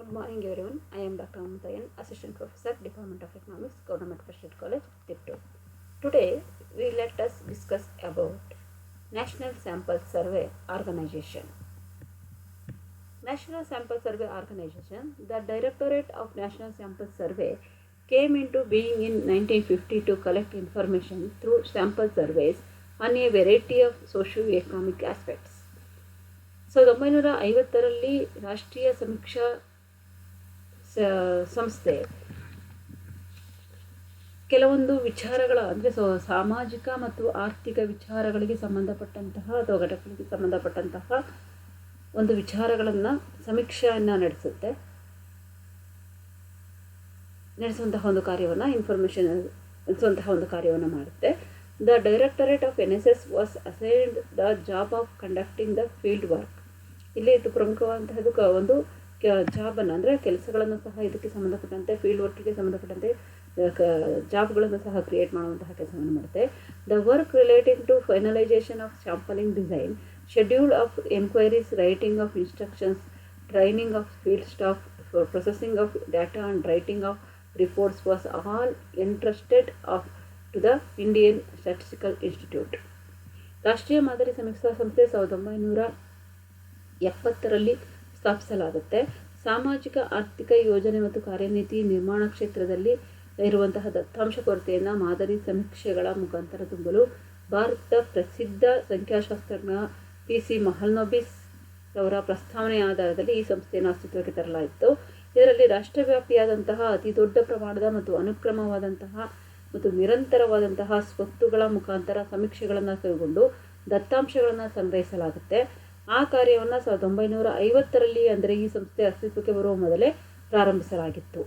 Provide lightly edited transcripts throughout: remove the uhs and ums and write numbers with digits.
Good morning everyone. I am Dr. Amutayan, Assistant Professor, Department of Economics, Government Christian College, Tipto. Today, let us discuss about National Sample Survey Organization. National Sample Survey Organization, the Directorate of National Sample Survey came into being in 1950 to collect information through sample surveys on a variety of socio-economic aspects. 1950ರಲ್ಲಿ ರಾಷ್ಟ್ರೀಯ ಸಮೀಕ್ಷಾ ಸಂಸ್ಥೆ ಕೆಲವೊಂದು ವಿಚಾರಗಳ ಅಂದರೆ ಸಾಮಾಜಿಕ ಮತ್ತು ಆರ್ಥಿಕ ವಿಚಾರಗಳಿಗೆ ಸಂಬಂಧಪಟ್ಟಂತಹ ಅಥವಾ ಘಟಕಗಳಿಗೆ ಸಂಬಂಧಪಟ್ಟಂತಹ ಒಂದು ವಿಚಾರಗಳನ್ನು ಸಮೀಕ್ಷೆಯನ್ನು ನಡೆಸುವಂತಹ ಒಂದು ಕಾರ್ಯವನ್ನು ನಡೆಸುವಂತಹ ಒಂದು ಕಾರ್ಯವನ್ನು ಮಾಡುತ್ತೆ. The directorate of NSS was assigned the job of conducting the field work. ಇಲ್ಲಿ ಇದು ಪ್ರಮುಖವಾದಂತಹದ್ದು ಒಂದು ಜಾಬನ್ನು ಅಂದರೆ ಕೆಲಸಗಳನ್ನು ಸಹ ಇದಕ್ಕೆ ಸಂಬಂಧಪಟ್ಟಂತೆ ಫೀಲ್ಡ್ ವರ್ಕಿಗೆ ಸಂಬಂಧಪಟ್ಟಂತೆ ಜಾಬ್ಗಳನ್ನು ಸಹ ಕ್ರಿಯೇಟ್ ಮಾಡುವಂತಹ ಕೆಲಸವನ್ನು ಮಾಡುತ್ತೆ. The work relating to finalisation of sampling design, schedule of enquiries, writing of instructions, training of field staff, processing of data and writing of reports was all entrusted of to the Indian statistical institute. ರಾಷ್ಟ್ರೀಯ ಮಾದರಿ ಸಮೀಕ್ಷಾ ಸಂಸ್ಥೆ 1970ರಲ್ಲಿ ಸ್ಥಾಪಿಸಲಾಗುತ್ತೆ. ಸಾಮಾಜಿಕ ಆರ್ಥಿಕ ಯೋಜನೆ ಮತ್ತು ಕಾರ್ಯನೀತಿ ನಿರ್ಮಾಣ ಕ್ಷೇತ್ರದಲ್ಲಿ ಇರುವಂತಹ ದತ್ತಾಂಶ ಕೊರತೆಯನ್ನು ಮಾದರಿ ಸಮೀಕ್ಷೆಗಳ ಮುಖಾಂತರ ತುಂಬಲು ಭಾರತದ ಪ್ರಸಿದ್ಧ ಸಂಖ್ಯಾಶಾಸ್ತ್ರಜ್ಞ PC ಮಹಲ್ನೋಬಿಸ್ ಅವರ ಪ್ರಸ್ತಾವನೆಯ ಆಧಾರದಲ್ಲಿ ಈ ಸಂಸ್ಥೆಯನ್ನು ಅಸ್ತಿತ್ವಕ್ಕೆ ತರಲಾಯಿತು. ಇದರಲ್ಲಿ ರಾಷ್ಟ್ರವ್ಯಾಪಿಯಾದಂತಹ ಅತಿ ದೊಡ್ಡ ಪ್ರಮಾಣದ ಮತ್ತು ಅನುಕ್ರಮವಾದಂತಹ ಮತ್ತು ನಿರಂತರವಾದಂತಹ ಸ್ವತ್ತುಗಳ ಮುಖಾಂತರ ಸಮೀಕ್ಷೆಗಳನ್ನು ಕೈಗೊಂಡು ದತ್ತಾಂಶಗಳನ್ನು ಸಂಗ್ರಹಿಸಲಾಗುತ್ತೆ. ಆ ಕಾರ್ಯವನ್ನು 1950ರಲ್ಲಿ ಅಂದರೆ ಈ ಸಂಸ್ಥೆ ಅಸ್ತಿತ್ವಕ್ಕೆ ಬರುವ ಮೊದಲೇ ಪ್ರಾರಂಭಿಸಲಾಗಿತ್ತು.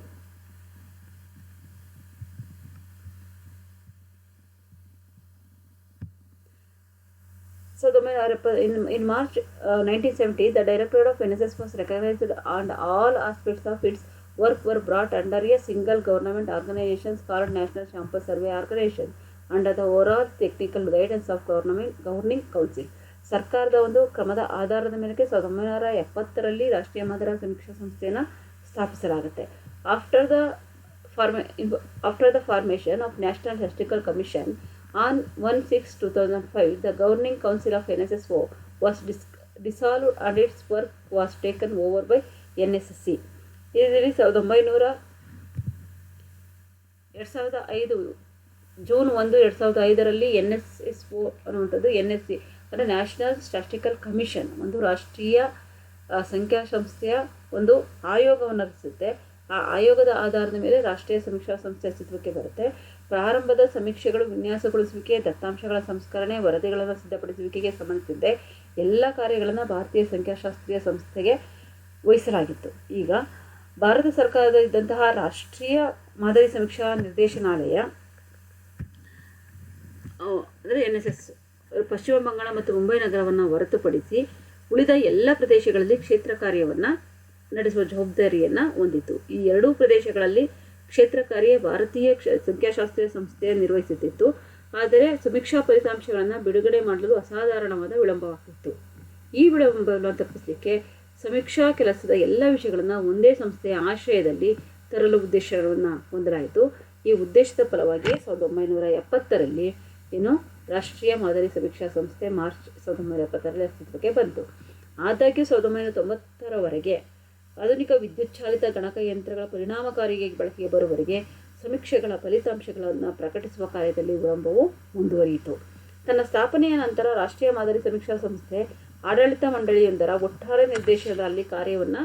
In March 1970, the Directorate of NSS was recognized and all aspects of its work were brought under a single government organization called National Sample Survey Organization under the overall technical guidance of Governing Council. ಸರ್ಕಾರದ ಒಂದು ಕ್ರಮದ ಆಧಾರದ ಮೇರೆಗೆ 1970ರಲ್ಲಿ ರಾಷ್ಟ್ರೀಯ ಮಾದರಿ ಸಮೀಕ್ಷಾ ಸಂಸ್ಥೆಯನ್ನು ಸ್ಥಾಪಿಸಲಾಗುತ್ತೆ. After the formation of national statistical commission on 1/6/2005, the Governing Council of NSSO was dissolved and its work was taken over by NSC. ಇದರಲ್ಲಿ 2005 ಜೂನ್ 1, 2005ರಲ್ಲಿ NSSO ಅನ್ನುವಂಥದ್ದು NSC ಅಂದರೆ ನ್ಯಾಷನಲ್ ಸ್ಟ್ಯಾಟಿಸ್ಟಿಕಲ್ ಕಮಿಷನ್ ಒಂದು ರಾಷ್ಟ್ರೀಯ ಸಂಖ್ಯಾ ಸಂಸ್ಥೆಯ ಒಂದು ಆಯೋಗವನ್ನು ರಚಿಸುತ್ತೆ. ಆ ಆಯೋಗದ ಆಧಾರದ ಮೇಲೆ ರಾಷ್ಟ್ರೀಯ ಸಮೀಕ್ಷಾ ಸಂಸ್ಥೆ ಅಸ್ತಿತ್ವಕ್ಕೆ ಬರುತ್ತೆ. ಪ್ರಾರಂಭದ ಸಮೀಕ್ಷೆಗಳು, ವಿನ್ಯಾಸಗೊಳಿಸುವಿಕೆ, ದತ್ತಾಂಶಗಳ ಸಂಸ್ಕರಣೆ, ವರದಿಗಳನ್ನು ಸಿದ್ಧಪಡಿಸುವಿಕೆಗೆ ಸಂಬಂಧಿಸಿದ್ದೆ ಎಲ್ಲ ಕಾರ್ಯಗಳನ್ನು ಭಾರತೀಯ ಸಂಖ್ಯಾಶಾಸ್ತ್ರೀಯ ಸಂಸ್ಥೆಗೆ ವಹಿಸಲಾಗಿತ್ತು. ಈಗ ಭಾರತ ಸರ್ಕಾರದ ಇದ್ದಂತಹ ರಾಷ್ಟ್ರೀಯ ಮಾದರಿ ಸಮೀಕ್ಷಾ ನಿರ್ದೇಶನಾಲಯ ಅಂದರೆ NSS ಪಶ್ಚಿಮ ಬಂಗಾಳ ಮತ್ತು ಮುಂಬೈ ನಗರವನ್ನು ಹೊರತುಪಡಿಸಿ ಉಳಿದ ಎಲ್ಲ ಪ್ರದೇಶಗಳಲ್ಲಿ ಕ್ಷೇತ್ರ ಕಾರ್ಯವನ್ನು ನಡೆಸುವ ಜವಾಬ್ದಾರಿಯನ್ನು ಹೊಂದಿತು. ಈ ಎರಡೂ ಪ್ರದೇಶಗಳಲ್ಲಿ ಕ್ಷೇತ್ರ ಕಾರ್ಯ ಭಾರತೀಯ ಸಂಖ್ಯಾಶಾಸ್ತ್ರೀಯ ಸಂಸ್ಥೆ ನಿರ್ವಹಿಸುತ್ತಿತ್ತು. ಆದರೆ ಸಮೀಕ್ಷಾ ಫಲಿತಾಂಶಗಳನ್ನು ಬಿಡುಗಡೆ ಮಾಡಲು ಅಸಾಧಾರಣವಾದ ವಿಳಂಬವಾಗುತ್ತಿತ್ತು. ಈ ವಿಳಂಬವನ್ನು ತಪ್ಪಿಸಲಿಕ್ಕೆ ಸಮೀಕ್ಷಾ ಕೆಲಸದ ಎಲ್ಲ ವಿಷಯಗಳನ್ನು ಒಂದೇ ಸಂಸ್ಥೆಯ ಆಶ್ರಯದಲ್ಲಿ ತರಲು ಉದ್ದೇಶವನ್ನು ಹೊಂದಲಾಯಿತು. ಈ ಉದ್ದೇಶದ ಫಲವಾಗಿ 1970ರಲ್ಲಿ ರಾಷ್ಟ್ರೀಯ ಮಾದರಿ ಸಮೀಕ್ಷಾ ಸಂಸ್ಥೆ ಮಾರ್ಚ್ 1970ರಲ್ಲಿ ಅಸ್ತಿತ್ವಕ್ಕೆ ಬಂತು. ಆದಾಗ್ಯೂ 1990ರವರೆಗೆ ಆಧುನಿಕ ವಿದ್ಯುತ್ ಚಾಲಿತ ಗಣಕಯಂತ್ರಗಳ ಪರಿಣಾಮಕಾರಿಯಾಗಿ ಬಳಕೆಗೆ ಬರುವವರೆಗೆ ಸಮೀಕ್ಷೆಗಳ ಫಲಿತಾಂಶಗಳನ್ನು ಪ್ರಕಟಿಸುವ ಕಾರ್ಯದಲ್ಲಿ ವಿಳಂಬವು ಮುಂದುವರಿಯಿತು. ತನ್ನ ಸ್ಥಾಪನೆಯ ನಂತರ ರಾಷ್ಟ್ರೀಯ ಮಾದರಿ ಸಮೀಕ್ಷಾ ಸಂಸ್ಥೆ ಆಡಳಿತ ಮಂಡಳಿಯೊಂದರ ಒಟ್ಟಾರೆ ನಿರ್ದೇಶನದಲ್ಲಿ ಕಾರ್ಯವನ್ನು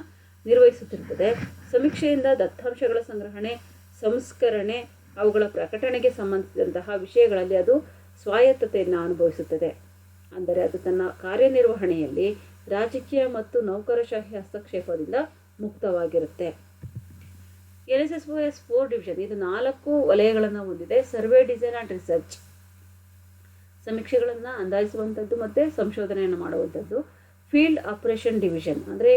ನಿರ್ವಹಿಸುತ್ತಿರುತ್ತದೆ. ಸಮೀಕ್ಷೆಯಿಂದ ದತ್ತಾಂಶಗಳ ಸಂಗ್ರಹಣೆ, ಸಂಸ್ಕರಣೆ, ಅವುಗಳ ಪ್ರಕಟಣೆಗೆ ಸಂಬಂಧಿಸಿದಂತಹ ವಿಷಯಗಳಲ್ಲಿ ಅದು ಸ್ವಾಯತ್ತತೆಯನ್ನು ಅನುಭವಿಸುತ್ತದೆ. ಅಂದರೆ ಅದು ತನ್ನ ಕಾರ್ಯನಿರ್ವಹಣೆಯಲ್ಲಿ ರಾಜಕೀಯ ಮತ್ತು ನೌಕರಶಾಹಿ ಹಸ್ತಕ್ಷೇಪದಿಂದ ಮುಕ್ತವಾಗಿರುತ್ತೆ. NSSO has 4 division. ಇದು 4 ವಲಯಗಳನ್ನು ಹೊಂದಿದೆ. ಸರ್ವೆ, ಡಿಸೈನ್ ಆ್ಯಂಡ್ ರಿಸರ್ಚ್, ಸಮೀಕ್ಷೆಗಳನ್ನು ಅಂದಾಜಿಸುವಂಥದ್ದು ಮತ್ತು ಸಂಶೋಧನೆಯನ್ನು ಮಾಡುವಂಥದ್ದು. ಫೀಲ್ಡ್ ಆಪರೇಷನ್ ಡಿವಿಷನ್ ಅಂದರೆ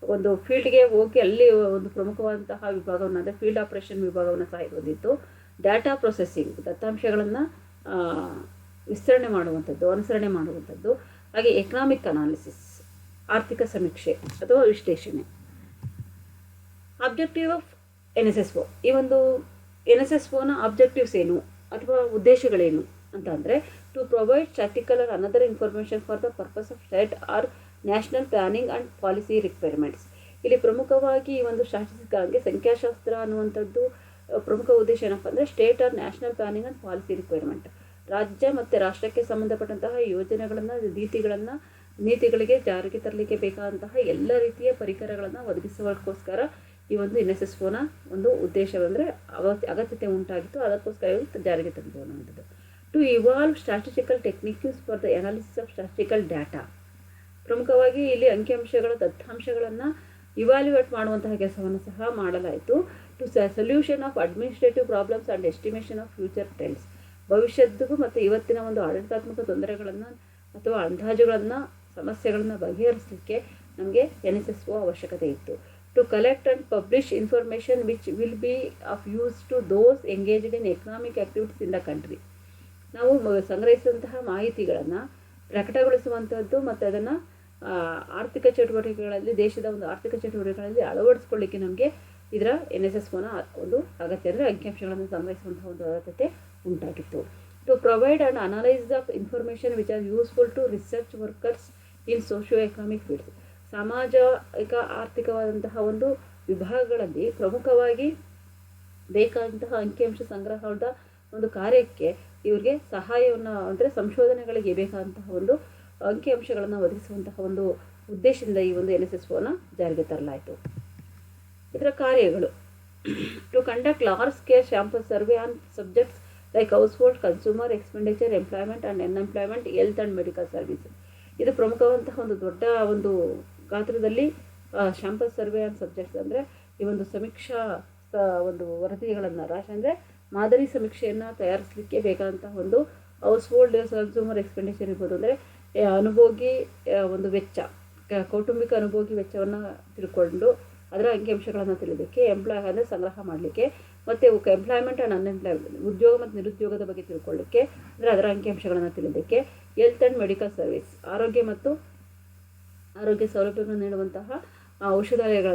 ಒಂದು ಫೀಲ್ಡ್ಗೆ ಹೋಗಿ ಅಲ್ಲಿ ಒಂದು ಪ್ರಮುಖವಾದಂತಹ ವಿಭಾಗವನ್ನು ಅಂದರೆ ಫೀಲ್ಡ್ ಆಪರೇಷನ್ ವಿಭಾಗವನ್ನು ಸಹ ಹೊಂದಿತ್ತು. ಡಾಟಾ ಪ್ರೊಸೆಸಿಂಗ್, ದತ್ತಾಂಶಗಳನ್ನು ವಿಸ್ತರಣೆ ಮಾಡುವಂಥದ್ದು, ಅನುಸರಣೆ ಮಾಡುವಂಥದ್ದು. ಹಾಗೆ ಎಕನಾಮಿಕ್ ಅನಾಲಿಸಿಸ್, ಆರ್ಥಿಕ ಸಮೀಕ್ಷೆ ಅಥವಾ ವಿಶ್ಲೇಷಣೆ. Objective of NSSO. ಈ ಒಂದು NSSOನ ಆಬ್ಜೆಕ್ಟಿವ್ಸ್ ಏನು ಅಥವಾ ಉದ್ದೇಶಗಳೇನು ಅಂತ ಅಂದರೆ, to provide statical or another information for the purpose of state or national planning and policy requirements. ಇಲ್ಲಿ ಪ್ರಮುಖವಾಗಿ ಈ ಒಂದು ಸ್ಟ್ಯಾಟಿಸ್ಟಿಕ್ಸ್ಗೆ ಸಂಖ್ಯಾಶಾಸ್ತ್ರ ಅನ್ನುವಂಥದ್ದು ಪ್ರಮುಖ ಉದ್ದೇಶ ಏನಪ್ಪ ಅಂದರೆ, state or national planning and policy requirement, ರಾಜ್ಯ ಮತ್ತು ರಾಷ್ಟ್ರಕ್ಕೆ ಸಂಬಂಧಪಟ್ಟಂತಹ ಯೋಜನೆಗಳನ್ನು, ನೀತಿಗಳಿಗೆ ಜಾರಿಗೆ ತರಲಿಕ್ಕೆ ಬೇಕಾದಂತಹ ಎಲ್ಲ ರೀತಿಯ ಪರಿಕರಗಳನ್ನು ಒದಗಿಸುವಕ್ಕೋಸ್ಕರ ಈ ಒಂದು NSSOನ ಒಂದು ಉದ್ದೇಶವೆಂದರೆ ಅಗತ್ಯತೆ ಉಂಟಾಗಿತ್ತು, ಅದಕ್ಕೋಸ್ಕರ ಇವರು ಜಾರಿಗೆ ತಂದು ಅನ್ನುವಂಥದ್ದು. To evolve statistical techniques for the analysis of statistical data. ಪ್ರಮುಖವಾಗಿ ಇಲ್ಲಿ ಅಂಕಿಅಂಶಗಳ ದತ್ತಾಂಶಗಳನ್ನು ಇವಾಲ್ಯುಯೇಟ್ ಮಾಡುವಂತಹ ಕೆಲಸವನ್ನು ಸಹ ಮಾಡಲಾಯಿತು. To solution of administrative problems and estimation of future trends. ಭವಿಷ್ಯದ್ದು ಮತ್ತು ಇವತ್ತಿನ ಒಂದು ಆಡಳಿತಾತ್ಮಕ ತೊಂದರೆಗಳನ್ನು ಅಥವಾ ಅಂದಾಜುಗಳನ್ನು, ಸಮಸ್ಯೆಗಳನ್ನು ಬಗೆಹರಿಸಲಿಕ್ಕೆ ನಮಗೆ NSSO ಅವಶ್ಯಕತೆ ಇತ್ತು. To collect and publish information which will be of use to those engaged in economic activities in the country. ನಾವು ಸಂಗ್ರಹಿಸಿದಂತಹ ಮಾಹಿತಿಗಳನ್ನು ಪ್ರಕಟಗೊಳಿಸುವಂಥದ್ದು ಮತ್ತು ಅದನ್ನು ಆರ್ಥಿಕ ಚಟುವಟಿಕೆಗಳಲ್ಲಿ, ದೇಶದ ಒಂದು ಆರ್ಥಿಕ ಚಟುವಟಿಕೆಗಳಲ್ಲಿ ಅಳವಡಿಸ್ಕೊಳ್ಳಿಕ್ಕೆ ನಮಗೆ ಇದರ NSSOನ ಒಂದು ಅಗತ್ಯ, ಅಂದರೆ ಅಂಕಿಅಂಶಗಳನ್ನು ಸಂಗ್ರಹಿಸುವಂತಹ ಒಂದು ಅಗತ್ಯತೆ ಉಂಟಾಗಿತ್ತು. To provide and analyse of information which are useful to research workers in socio economic fields. ಸಾಮಾಜಿಕ ಆರ್ಥಿಕವಾದಂತಹ ಒಂದು ವಿಭಾಗಗಳಲ್ಲಿ ಪ್ರಮುಖವಾಗಿ ಬೇಕಾದಂತಹ ಅಂಕಿಅಂಶ ಸಂಗ್ರಹದ ಒಂದು ಕಾರ್ಯಕ್ಕೆ ಇವರಿಗೆ ಸಹಾಯವನ್ನು, ಅಂದರೆ ಸಂಶೋಧನೆಗಳಿಗೆ ಬೇಕಾದಂತಹ ಒಂದು ಅಂಕಿಅಂಶಗಳನ್ನು ಒದಗಿಸುವಂತಹ ಒಂದು ಉದ್ದೇಶದಿಂದ ಈ ಒಂದು NSSOನ ಜಾರಿಗೆ ತರಲಾಯಿತು. ಇದರ ಕಾರ್ಯಗಳು: to conduct large scale sample survey on subjects like household, consumer, expenditure, employment and unemployment, health and medical service. ಇದು ಪ್ರಮುಖವಂತಹ ಒಂದು ದೊಡ್ಡ ಒಂದು ಗಾತ್ರದಲ್ಲಿ ಸ್ಯಾಂಪಲ್ ಸರ್ವೆ ಆನ್ ಸಬ್ಜೆಕ್ಟ್ಸ್, ಅಂದರೆ ಈ ಒಂದು ಸಮೀಕ್ಷಾ ಒಂದು ವರದಿಗಳನ್ನು ಅಂದರೆ ಮಾದರಿ ಸಮೀಕ್ಷೆಯನ್ನು ತಯಾರಿಸಲಿಕ್ಕೆ ಬೇಕಾದಂತಹ ಒಂದು ಹೌಸ್ ಹೋಲ್ಡ್, ಕನ್ಸ್ಯೂಮರ್, ಎಕ್ಸ್ಪೆಂಡಿಚರ್ ಇರ್ಬೋದು, ಅಂದರೆ ಅನುಭೋಗಿ ಒಂದು ವೆಚ್ಚ, ಕೌಟುಂಬಿಕ ಅನುಭೋಗಿ ವೆಚ್ಚವನ್ನು ತಿಳ್ಕೊಂಡು ಅದರ ಅಂಕಿಅಂಶಗಳನ್ನು ತಿಳಿಯೋದಕ್ಕೆ, ಅಂದರೆ ಸಂಗ್ರಹ ಮಾಡಲಿಕ್ಕೆ, ಮತ್ತು ಎಂಪ್ಲಾಯ್ಮೆಂಟ್ ಆ್ಯಂಡ್ ಅನ್ಎಂಪ್ಲಾಯ್ಮೆಂಟ್, ಉದ್ಯೋಗ ಮತ್ತು ನಿರುದ್ಯೋಗದ ಬಗ್ಗೆ ತಿಳ್ಕೊಳ್ಳಿಕ್ಕೆ, ಅಂದರೆ ಅದರ ಅಂಕಿಅಂಶಗಳನ್ನು ತಿಳಿಯೋದಕ್ಕೆ, ಹೆಲ್ತ್ ಆ್ಯಂಡ್ ಮೆಡಿಕಲ್ ಸರ್ವಿಸ್, ಆರೋಗ್ಯ ಸೌಲಭ್ಯಗಳನ್ನು ನೀಡುವಂತಹ ಔಷಧಾಲಯಗಳ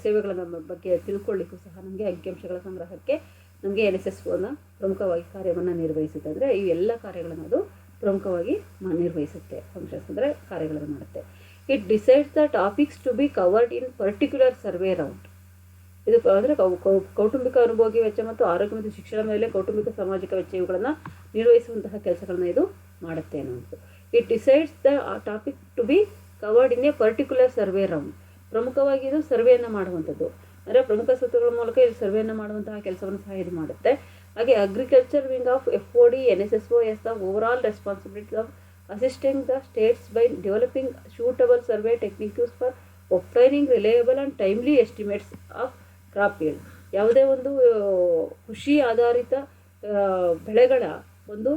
ಸೇವೆಗಳ ಬಗ್ಗೆ ತಿಳ್ಕೊಳ್ಳಿಕ್ಕೂ ಸಹ ನಮಗೆ ಅಂಕಿಅಂಶಗಳ ಸಂಗ್ರಹಕ್ಕೆ ನಮಗೆ NSSOನ ಪ್ರಮುಖವಾಗಿ ಕಾರ್ಯವನ್ನು ನಿರ್ವಹಿಸುತ್ತೆ. ಅಂದರೆ ಈ ಎಲ್ಲ ಕಾರ್ಯಗಳನ್ನು ಅದು ಪ್ರಮುಖವಾಗಿ ನಿರ್ವಹಿಸುತ್ತೆ, ಫಂಕ್ಷನ್ಸ್ ಅಂದರೆ ಕಾರ್ಯಗಳನ್ನು ಮಾಡುತ್ತೆ. It decides the topics to be covered in particular survey round. ಇದು ಅಂದರೆ ಕೌಟುಂಬಿಕ ಅನುಭೋಗಿ ವೆಚ್ಚ ಮತ್ತು ಆರೋಗ್ಯ ಮತ್ತು ಶಿಕ್ಷಣ ಮೇಲೆ ಕೌಟುಂಬಿಕ ಸಾಮಾಜಿಕ ವೆಚ್ಚ ಇವುಗಳನ್ನು ನಿರ್ವಹಿಸುವಂತಹ ಕೆಲಸಗಳನ್ನು ಇದು ಮಾಡುತ್ತೆ ಅನ್ನೋದು. It decides the topic to be covered in a particular survey round. ಪ್ರಮುಖವಾಗಿ ಇದು ಸರ್ವೆಯನ್ನು ಮಾಡುವಂಥದ್ದು, ಅಂದರೆ ಪ್ರಮುಖ ಸೂತ್ರಗಳ ಮೂಲಕ ಇದು ಸರ್ವೆಯನ್ನು ಮಾಡುವಂತಹ ಕೆಲಸವನ್ನು ಸಹ ಇದು ಮಾಡುತ್ತೆ. ಹಾಗೆ agriculture wing of FOD NSSO has the overall responsibility of assisting the states by developing suitable survey techniques for obtaining reliable and timely estimates of crop yield. ಯಾವುದೇ ಒಂದು ಕೃಷಿ ಆಧಾರಿತ ಬೆಳೆಗಳ ಒಂದು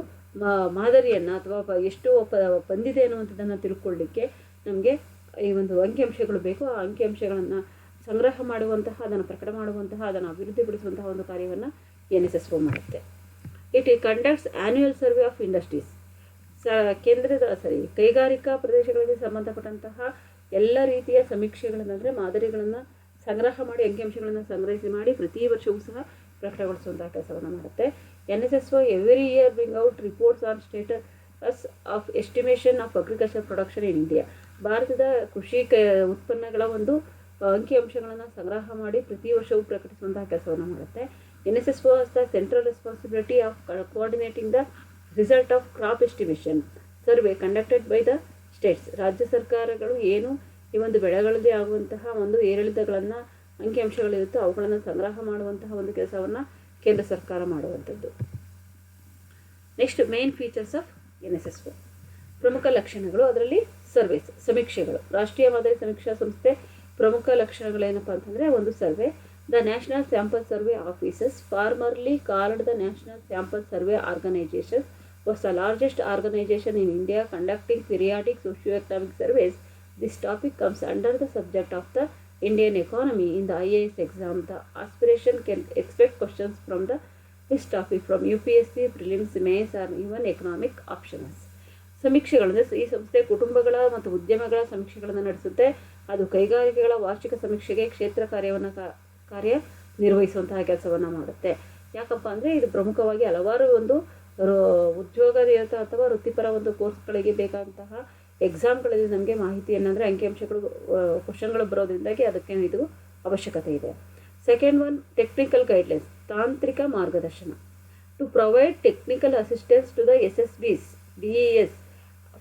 ಮಾದರಿಯನ್ನು ಅಥವಾ ಎಷ್ಟು ಬಂದಿದೆ ಅನ್ನುವಂಥದ್ದನ್ನು ತಿಳ್ಕೊಳ್ಳಿಕ್ಕೆ ನಮಗೆ ಈ ಒಂದು ಅಂಕಿಅಂಶಗಳು ಬೇಕು. ಆ ಅಂಕಿಅಂಶಗಳನ್ನು ಸಂಗ್ರಹ ಮಾಡುವಂತಹ, ಅದನ್ನು ಪ್ರಕಟ ಮಾಡುವಂತಹ, ಅದನ್ನು ಅಭಿವೃದ್ಧಿಪಡಿಸುವಂತಹ ಒಂದು ಕಾರ್ಯವನ್ನು NSSO ಮಾಡುತ್ತೆ. It conducts annual survey of industries. ಕೈಗಾರಿಕಾ ಪ್ರದೇಶಗಳಿಗೆ ಸಂಬಂಧಪಟ್ಟಂತಹ ಎಲ್ಲ ರೀತಿಯ ಸಮೀಕ್ಷೆಗಳನ್ನು, ಅಂದರೆ ಮಾದರಿಗಳನ್ನು ಸಂಗ್ರಹ ಮಾಡಿ, ಅಂಕಿಅಂಶಗಳನ್ನು ಸಂಗ್ರಹಿಸಿ ಪ್ರತಿ ವರ್ಷವೂ ಸಹ ಪ್ರಕಟಗೊಳಿಸುವಂತಹ ಕೆಲಸವನ್ನು ಮಾಡುತ್ತೆ. NSSO every year bring out reports on status of estimation of agriculture production in India. ಭಾರತದ ಕೃಷಿ ಉತ್ಪನ್ನಗಳ ಒಂದು ಅಂಕಿಅಂಶಗಳನ್ನು ಸಂಗ್ರಹ ಮಾಡಿ ಪ್ರತಿ ವರ್ಷವೂ ಪ್ರಕಟಿಸುವಂತಹ ಕೆಲಸವನ್ನು ಮಾಡುತ್ತೆ. NSSO has the central responsibility of coordinating the result of crop estimation survey conducted by the states. ರಾಜ್ಯ ಸರ್ಕಾರಗಳು ಏನು ಈ ಒಂದು ಬೆಳೆಗಳಲ್ಲಿ ಆಗುವಂತಹ ಒಂದು ಏರಿಳಿತಗಳನ್ನು, ಅಂಕಿಅಂಶಗಳಿರುತ್ತೋ ಅವುಗಳನ್ನು ಸಂಗ್ರಹ ಮಾಡುವಂತಹ ಒಂದು ಕೆಲಸವನ್ನು ಕೇಂದ್ರ ಸರ್ಕಾರ ಮಾಡುವಂಥದ್ದು. Next, main features of NSSO. ಪ್ರಮುಖ ಲಕ್ಷಣಗಳು, ಅದರಲ್ಲಿ ಸರ್ವೇಸ್, ಸಮೀಕ್ಷೆಗಳು. ರಾಷ್ಟ್ರೀಯ ಮಾದರಿ ಸಮೀಕ್ಷಾ ಸಂಸ್ಥೆ ಪ್ರಮುಖ ಲಕ್ಷಣಗಳೇನಪ್ಪ ಅಂತಂದರೆ, ಒಂದು survey. The national sample survey offices, formerly called the national sample survey organisation, was the largest organization in India conducting periodic socio-economic surveys. This topic comes under the subject of the Indian economy in the IAS exam. The aspiration can expect questions from this topic from UPSC, prelims, mains or even economic options. ಸಮೀಕ್ಷೆಗಳು, ಈ ಸಂಸ್ಥೆ ಕುಟುಂಬಗಳ ಮತ್ತು ಉದ್ಯಮಗಳ ಸಮೀಕ್ಷೆಗಳನ್ನು ನಡೆಸುತ್ತೆ. ಅದು ಕೈಗಾರಿಕೆಗಳ ವಾರ್ಷಿಕ ಸಮೀಕ್ಷೆಗೆ ಕ್ಷೇತ್ರ ಕಾರ್ಯವನ್ನು ಕಾರ್ಯ ನಿರ್ವಹಿಸುವಂತಹ ಕೆಲಸವನ್ನು ಮಾಡುತ್ತೆ. ಯಾಕಪ್ಪ ಅಂದರೆ ಇದು ಪ್ರಮುಖವಾಗಿ ಹಲವಾರು ಒಂದು ಉದ್ಯೋಗದ ಅಥವಾ ವೃತ್ತಿಪರ ಒಂದು ಕೋರ್ಸ್ಗಳಿಗೆ ಬೇಕಾದಂತಹ ಎಕ್ಸಾಮ್ಗಳಲ್ಲಿ ನಮಗೆ ಮಾಹಿತಿಯನ್ನು ಅಂದರೆ ಅಂಕಿಅಂಶಗಳು ಕ್ವಶನ್ಗಳು ಬರೋದ್ರಿಂದಾಗಿ ಅದಕ್ಕೆ ಇದು ಅವಶ್ಯಕತೆ ಇದೆ. ಸೆಕೆಂಡ್ ಒನ್, ಟೆಕ್ನಿಕಲ್ ಗೈಡ್ಲೈನ್ಸ್, ತಾಂತ್ರಿಕ ಮಾರ್ಗದರ್ಶನ. To provide technical assistance to the SSBs, DES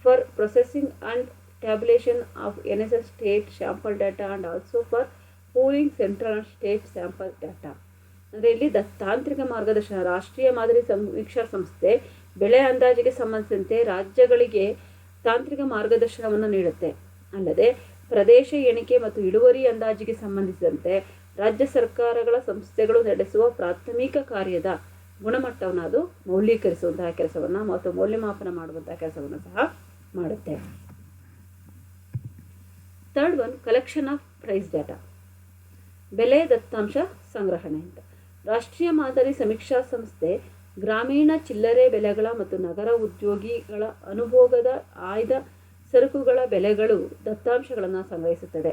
for processing and tabulation of NSS state sample data and also for pooling central and state sample data. ಅಂದರೆ ಇಲ್ಲಿ ತಾಂತ್ರಿಕ ಮಾರ್ಗದರ್ಶನ, ರಾಷ್ಟ್ರೀಯ ಮಾದರಿ ಸಮೀಕ್ಷಾ ಸಂಸ್ಥೆ ಬೆಳೆ ಅಂದಾಜಿಗೆ ಸಂಬಂಧಿಸಿದಂತೆ ರಾಜ್ಯಗಳಿಗೆ ತಾಂತ್ರಿಕ ಮಾರ್ಗದರ್ಶನವನ್ನು ನೀಡುತ್ತೆ. ಅಲ್ಲದೆ ಪ್ರದೇಶ ಎಣಿಕೆ ಮತ್ತು ಇಳುವರಿ ಅಂದಾಜಿಗೆ ಸಂಬಂಧಿಸಿದಂತೆ ರಾಜ್ಯ ಸರ್ಕಾರಗಳ ಸಂಸ್ಥೆಗಳು ನಡೆಸುವ ಪ್ರಾಥಮಿಕ ಕಾರ್ಯದ ಗುಣಮಟ್ಟವನ್ನು ಅದು ಮೌಲ್ಯೀಕರಿಸುವಂತಹ ಕೆಲಸವನ್ನು ಮತ್ತು ಮೌಲ್ಯಮಾಪನ ಮಾಡುವಂತಹ ಕೆಲಸವನ್ನು ಸಹ ಮಾಡುತ್ತೆ. Third one, collection of price data, ಬೆಲೆ ದತ್ತಾಂಶ ಸಂಗ್ರಹಣೆ ಅಂತ. ರಾಷ್ಟ್ರೀಯ ಮಾದರಿ ಸಮೀಕ್ಷಾ ಸಂಸ್ಥೆ ಗ್ರಾಮೀಣ ಚಿಲ್ಲರೆ ಬೆಲೆಗಳ ಮತ್ತು ನಗರ ಉದ್ಯೋಗಿಗಳ ಅನುಭೋಗದ ಆಯ್ದ ಸರಕುಗಳ ಬೆಲೆಗಳು ದತ್ತಾಂಶಗಳನ್ನು ಸಂಗ್ರಹಿಸುತ್ತದೆ.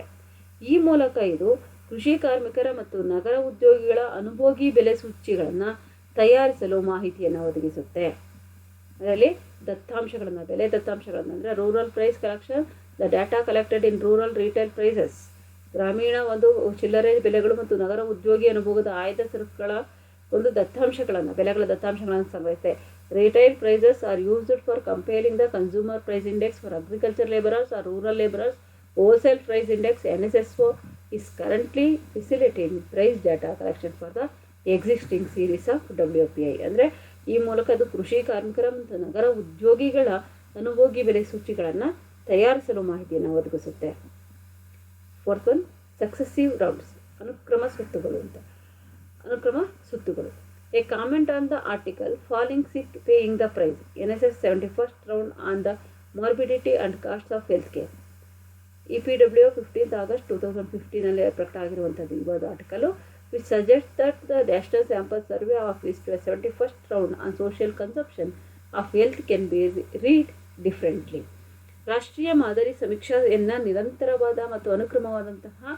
ಈ ಮೂಲಕ ಇದು ಕೃಷಿ ಕಾರ್ಮಿಕರ ಮತ್ತು ನಗರ ಉದ್ಯೋಗಿಗಳ ಅನುಭೋಗಿ ಬೆಲೆ ಸೂಚಿಗಳನ್ನು ತಯಾರಿಸಲು ಮಾಹಿತಿಯನ್ನು ಒದಗಿಸುತ್ತೆ. ಅದರಲ್ಲಿ ದತ್ತಾಂಶಗಳನ್ನು, ಬೆಲೆ ದತ್ತಾಂಶಗಳನ್ನು ಅಂದರೆ rural price collection, the data collected in rural retail prices, ಗ್ರಾಮೀಣ ಒಂದು ಚಿಲ್ಲರೆ ಬೆಲೆಗಳು ಮತ್ತು ನಗರ ಉದ್ಯೋಗಿ ಅನುಭೋಗದ ಆಯ್ದ ಸರಕುಗಳ ಒಂದು ದತ್ತಾಂಶಗಳನ್ನು, ಬೆಲೆಗಳ ದತ್ತಾಂಶಗಳನ್ನು ಸಂಗ್ರಹಿಸುತ್ತೆ. Retail prices are used for comparing the consumer price index for agriculture labourers or rural labourers. Wholesale price index NSSO is currently facilitating price data collection for the existing series of WPI. ಅಂದರೆ ಈ ಮೂಲಕ ಅದು ಕೃಷಿ ಕಾರ್ಮಿಕರ ಮತ್ತು ನಗರ ಉದ್ಯೋಗಿಗಳ ಅನುಭೋಗಿ ಬೆಲೆ ಸೂಚಿಗಳನ್ನು ತಯಾರಿಸಲು ಮಾಹಿತಿಯನ್ನು ಒದಗಿಸುತ್ತೆ. ಫೋರ್ತ್ ಒನ್, ಸಕ್ಸೆಸಿವ್ ರೌಂಡ್ಸ್, ಅನುಕ್ರಮ ಸುತ್ತುಗಳು ಅಂತ. ಅನುಕ್ರಮ ಸುತ್ತುಗಳು, a comment on the article falling sick paying the price, NSS 71st round on the morbidity and cost of health care. EPW 15th August 2015 ಪ್ರಕಟ ಆಗಿರುವಂಥದ್ದು ಈ ಒಂದು article, which suggest that the national sample survey of which 71st round on social consumption of health can be read differently. ರಾಷ್ಟ್ರೀಯ ಮಾದರಿ ಸಮೀಕ್ಷೆಯನ್ನು ನಿರಂತರವಾದ ಮತ್ತು ಅನುಕ್ರಮವಾದಂತಹ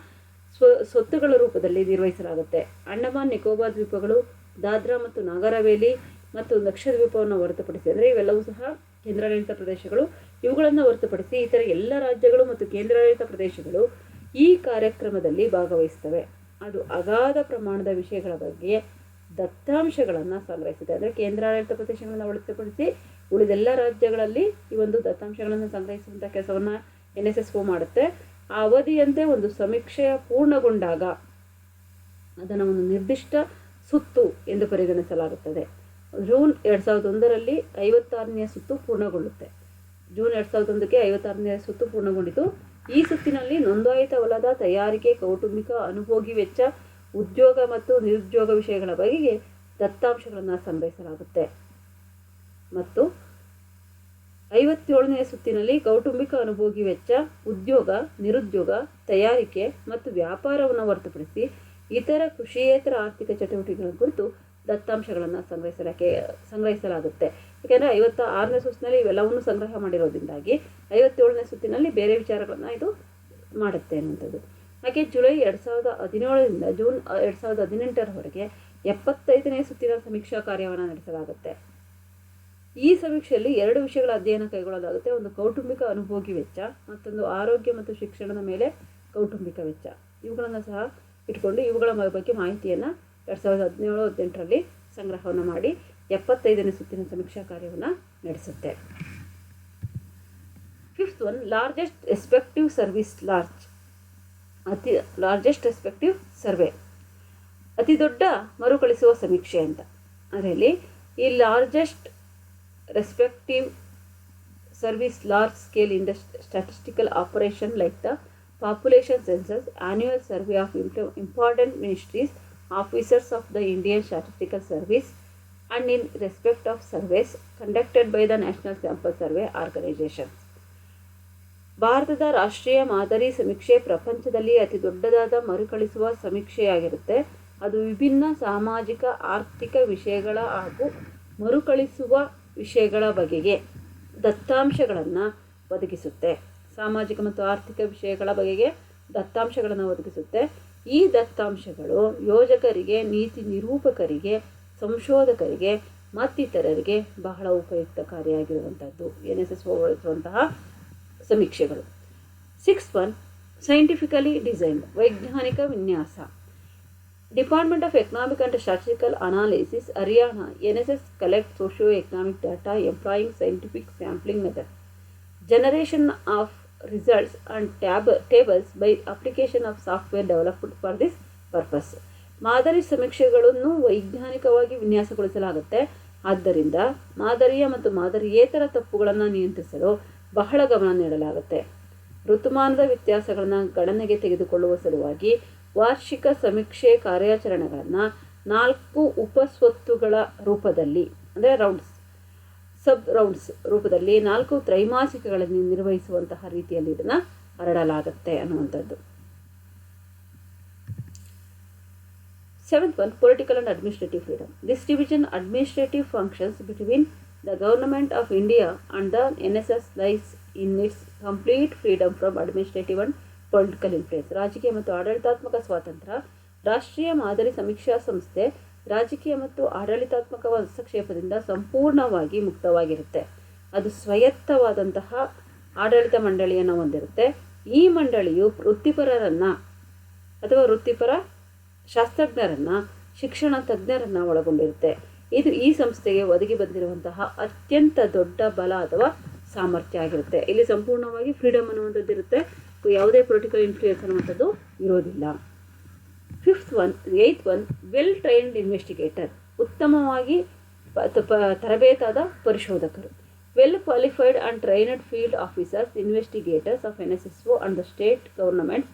ಸ್ವತ್ತುಗಳ ರೂಪದಲ್ಲಿ ನಿರ್ವಹಿಸಲಾಗುತ್ತೆ. ಅಂಡಮಾನ್ ನಿಕೋಬಾರ್ ದ್ವೀಪಗಳು, ದಾದ್ರಾ ಮತ್ತು ನಾಗರ್ ಹವೇಲಿ ಮತ್ತು ಲಕ್ಷದ್ವೀಪವನ್ನು ಹೊರತುಪಡಿಸಿ, ಅಂದರೆ ಇವೆಲ್ಲವೂ ಸಹ ಕೇಂದ್ರಾಡಳಿತ ಪ್ರದೇಶಗಳು, ಇವುಗಳನ್ನು ಹೊರತುಪಡಿಸಿ ಇತರ ಎಲ್ಲ ರಾಜ್ಯಗಳು ಮತ್ತು ಕೇಂದ್ರಾಡಳಿತ ಪ್ರದೇಶಗಳು ಈ ಕಾರ್ಯಕ್ರಮದಲ್ಲಿ ಭಾಗವಹಿಸ್ತವೆ. ಅದು ಅಗಾಧ ಪ್ರಮಾಣದ ವಿಷಯಗಳ ಬಗ್ಗೆ ದತ್ತಾಂಶಗಳನ್ನು ಸಂಗ್ರಹಿಸಿದೆ. ಅಂದರೆ ಕೇಂದ್ರಾಡಳಿತ ಪ್ರದೇಶಗಳನ್ನು ಹೊರತುಪಡಿಸಿ ಉಳಿದೆಲ್ಲ ರಾಜ್ಯಗಳಲ್ಲಿ ಈ ಒಂದು ದತ್ತಾಂಶಗಳನ್ನು ಸಂಗ್ರಹಿಸುವಂಥ ಕೆಲಸವನ್ನು NSSO ಮಾಡುತ್ತೆ. ಆ ಅವಧಿಯಂತೆ ಒಂದು ಸಮೀಕ್ಷೆಯ ಪೂರ್ಣಗೊಂಡಾಗ ಅದನ್ನು ಒಂದು ನಿರ್ದಿಷ್ಟ ಸುತ್ತು ಎಂದು ಪರಿಗಣಿಸಲಾಗುತ್ತದೆ. ಜೂನ್ 2001ರಲ್ಲಿ 56ನೇ ಸುತ್ತು ಪೂರ್ಣಗೊಳ್ಳುತ್ತೆ. ಜೂನ್ 2001ಕ್ಕೆ 56ನೇ ಸುತ್ತು ಪೂರ್ಣಗೊಂಡಿತು. ಈ ಸುತ್ತಿನಲ್ಲಿ ನೋಂದಾಯಿತ ಹೊಲದ ತಯಾರಿಕೆ, ಕೌಟುಂಬಿಕ ಅನುಭೋಗಿ ವೆಚ್ಚ, ಉದ್ಯೋಗ ಮತ್ತು ನಿರುದ್ಯೋಗ ವಿಷಯಗಳ ಬಗೆಗೆ ದತ್ತಾಂಶಗಳನ್ನು ಸಂಗ್ರಹಿಸಲಾಗುತ್ತೆ. ಮತ್ತು 57ನೇ ಸುತ್ತಿನಲ್ಲಿ ಕೌಟುಂಬಿಕ ಅನುಭೋಗಿ ವೆಚ್ಚ, ಉದ್ಯೋಗ, ನಿರುದ್ಯೋಗ, ತಯಾರಿಕೆ ಮತ್ತು ವ್ಯಾಪಾರವನ್ನು ಹೊರತುಪಡಿಸಿ ಇತರ ಕೃಷಿಯೇತರ ಆರ್ಥಿಕ ಚಟುವಟಿಕೆಗಳ ಕುರಿತು ದತ್ತಾಂಶಗಳನ್ನು ಸಂಗ್ರಹಿಸಲಾಗುತ್ತೆ. ಏಕೆಂದರೆ 56ನೇ ಸುತ್ತಿನಲ್ಲಿ ಇವೆಲ್ಲವನ್ನು ಸಂಗ್ರಹ ಮಾಡಿರೋದ್ರಿಂದಾಗಿ 57ನೇ ಸುತ್ತಿನಲ್ಲಿ ಬೇರೆ ವಿಚಾರಗಳನ್ನು ಇದು ಮಾಡುತ್ತೆ ಅನ್ನುವಂಥದ್ದು. ಹಾಗೆ ಜುಲೈ 2017ರಿಂದ ಜೂನ್ 2018ರವರೆಗೆ 75ನೇ ಸುತ್ತಿನ ಸಮೀಕ್ಷಾ ಕಾರ್ಯವನ್ನು ನಡೆಸಲಾಗುತ್ತೆ. ಈ ಸಮೀಕ್ಷೆಯಲ್ಲಿ 2 ವಿಷಯಗಳ ಅಧ್ಯಯನ ಕೈಗೊಳ್ಳಲಾಗುತ್ತೆ. ಒಂದು ಕೌಟುಂಬಿಕ ಅನುಭೋಗಿ ವೆಚ್ಚ, ಮತ್ತೊಂದು ಆರೋಗ್ಯ ಮತ್ತು ಶಿಕ್ಷಣದ ಮೇಲೆ ಕೌಟುಂಬಿಕ ವೆಚ್ಚ. ಇವುಗಳನ್ನು ಸಹ ಇಟ್ಕೊಂಡು ಇವುಗಳ ಬಗ್ಗೆ ಮಾಹಿತಿಯನ್ನು 2017-18ರಲ್ಲಿ ಸಂಗ್ರಹವನ್ನು ಮಾಡಿ 75ನೇ ಸುತ್ತಿನ ಸಮೀಕ್ಷಾ ಕಾರ್ಯವನ್ನು ನಡೆಸುತ್ತೆ. Fifth one, largest respective service largest respective survey, ಅತಿ ದೊಡ್ಡ ಮರುಕಳಿಸುವ ಸಮೀಕ್ಷೆ ಅಂತ. ಅದರಲ್ಲಿ ಈ largest respective service large scale statistical operation like the population census, annual survey of important ministries, officers of the Indian statistical service and in respect of surveys conducted by the National Sample Survey Organization. ಭಾರತದ ರಾಷ್ಟ್ರೀಯ ಮಾದರಿ ಸಮೀಕ್ಷೆ ಪ್ರಪಂಚದಲ್ಲಿ ಅತಿ ದೊಡ್ಡದಾದ ಮರುಕಳಿಸುವ ಸಮೀಕ್ಷೆಯಾಗಿರುತ್ತೆ. ಅದು ವಿಭಿನ್ನ ಸಾಮಾಜಿಕ ಆರ್ಥಿಕ ವಿಷಯಗಳ ಹಾಗೂ ಮರುಕಳಿಸುವ ವಿಷಯಗಳ ಬಗೆಗೆ ದತ್ತಾಂಶಗಳನ್ನು ಒದಗಿಸುತ್ತೆ. ಸಾಮಾಜಿಕ ಮತ್ತು ಆರ್ಥಿಕ ವಿಷಯಗಳ ಬಗೆಗೆ ದತ್ತಾಂಶಗಳನ್ನು ಒದಗಿಸುತ್ತೆ. ಈ ದತ್ತಾಂಶಗಳು ಯೋಜಕರಿಗೆ, ನೀತಿ ನಿರೂಪಕರಿಗೆ, ಸಂಶೋಧಕರಿಗೆ ಮತ್ತಿತರರಿಗೆ ಬಹಳ ಉಪಯುಕ್ತಕಾರಿಯಾಗಿರುವಂಥದ್ದು NSSO ಹೊರಡಿಸುವಂತಹ ಸಮೀಕ್ಷೆಗಳು. 6 ಸೈಂಟಿಫಿಕಲಿ ಡಿಸೈನ್ಡ್, ವೈಜ್ಞಾನಿಕ ವಿನ್ಯಾಸ. Department of economic and statistical analysis, Haryana. NSS collects socio-economic data employing scientific sampling method. Generation of results and tables by application of software developed for this purpose. ಮಾದರಿ ಸಮೀಕ್ಷೆಗಳನ್ನು ವೈಜ್ಞಾನಿಕವಾಗಿ ವಿನ್ಯಾಸಗೊಳಿಸಲಾಗುತ್ತೆ. ಆದ್ದರಿಂದ ಮಾದರಿಯ ಮತ್ತು ಮಾದರಿಯೇತರ ತಪ್ಪುಗಳನ್ನು ನಿಯಂತ್ರಿಸಲು ಬಹಳ ಗಮನ ನೀಡಲಾಗುತ್ತೆ. ಋತುಮಾನದ ವ್ಯತ್ಯಾಸಗಳನ್ನು ಗಣನೆಗೆ ತೆಗೆದುಕೊಳ್ಳುವ ಸಲುವಾಗಿ ವಾರ್ಷಿಕ ಸಮೀಕ್ಷೆ ಕಾರ್ಯಾಚರಣೆಗಳನ್ನು 4 ಉಪಸ್ವತ್ತುಗಳ ರೂಪದಲ್ಲಿ, ಅಂದರೆ ಸಬ್ ರೌಂಡ್ಸ್ ರೂಪದಲ್ಲಿ 4 ತ್ರೈಮಾಸಿಕಗಳಲ್ಲಿ ನಿರ್ವಹಿಸುವಂತಹ ರೀತಿಯಲ್ಲಿ ಇದನ್ನು ಹರಡಲಾಗುತ್ತೆ ಅನ್ನುವಂಥದ್ದು. 7 Political and administrative freedom. This division administrative functions between the Government of India and the NSS lies in its complete freedom from administrative and political influence. ರಾಜಕೀಯ ಮತ್ತು ಆಡಳಿತಾತ್ಮಕ ಸ್ವಾತಂತ್ರ್ಯ. ರಾಷ್ಟ್ರೀಯ ಮಾದರಿ ಸಮೀಕ್ಷಾ ಸಂಸ್ಥೆ ರಾಜಕೀಯ ಮತ್ತು ಆಡಳಿತಾತ್ಮಕ ಹಸ್ತಕ್ಷೇಪದಿಂದ ಸಂಪೂರ್ಣವಾಗಿ ಮುಕ್ತವಾಗಿರುತ್ತೆ. ಅದು ಸ್ವಾಯತ್ತವಾದಂತಹ ಆಡಳಿತ ಮಂಡಳಿಯನ್ನು ಹೊಂದಿರುತ್ತೆ. ಈ ಮಂಡಳಿಯು ವೃತ್ತಿಪರರನ್ನು ಅಥವಾ ವೃತ್ತಿಪರ ಶಾಸ್ತ್ರಜ್ಞರನ್ನು, ಶಿಕ್ಷಣ ತಜ್ಞರನ್ನು ಒಳಗೊಂಡಿರುತ್ತೆ. ಇದು ಈ ಸಂಸ್ಥೆಗೆ ಒದಗಿ ಬಂದಿರುವಂತಹ ಅತ್ಯಂತ ದೊಡ್ಡ ಬಲ ಅಥವಾ ಸಾಮರ್ಥ್ಯ ಆಗಿರುತ್ತೆ. ಇಲ್ಲಿ ಸಂಪೂರ್ಣವಾಗಿ ಫ್ರೀಡಮ್ ಅನ್ನುವಂಥದ್ದು ಇರುತ್ತೆ. ಯಾವುದೇ ಪೊಲಿಟಿಕಲ್ ಇನ್ಫ್ಲೂಯೆನ್ಸ್ ಅನ್ನುವಂಥದ್ದು ಇರೋದಿಲ್ಲ. 8 ವೆಲ್ ಟ್ರೈನ್ಡ್ ಇನ್ವೆಸ್ಟಿಗೇಟರ್, ಉತ್ತಮವಾಗಿ ತರಬೇತಾದ ಪರಿಶೋಧಕರು. Well qualified and trained field officers, investigators of NSSO and the state governments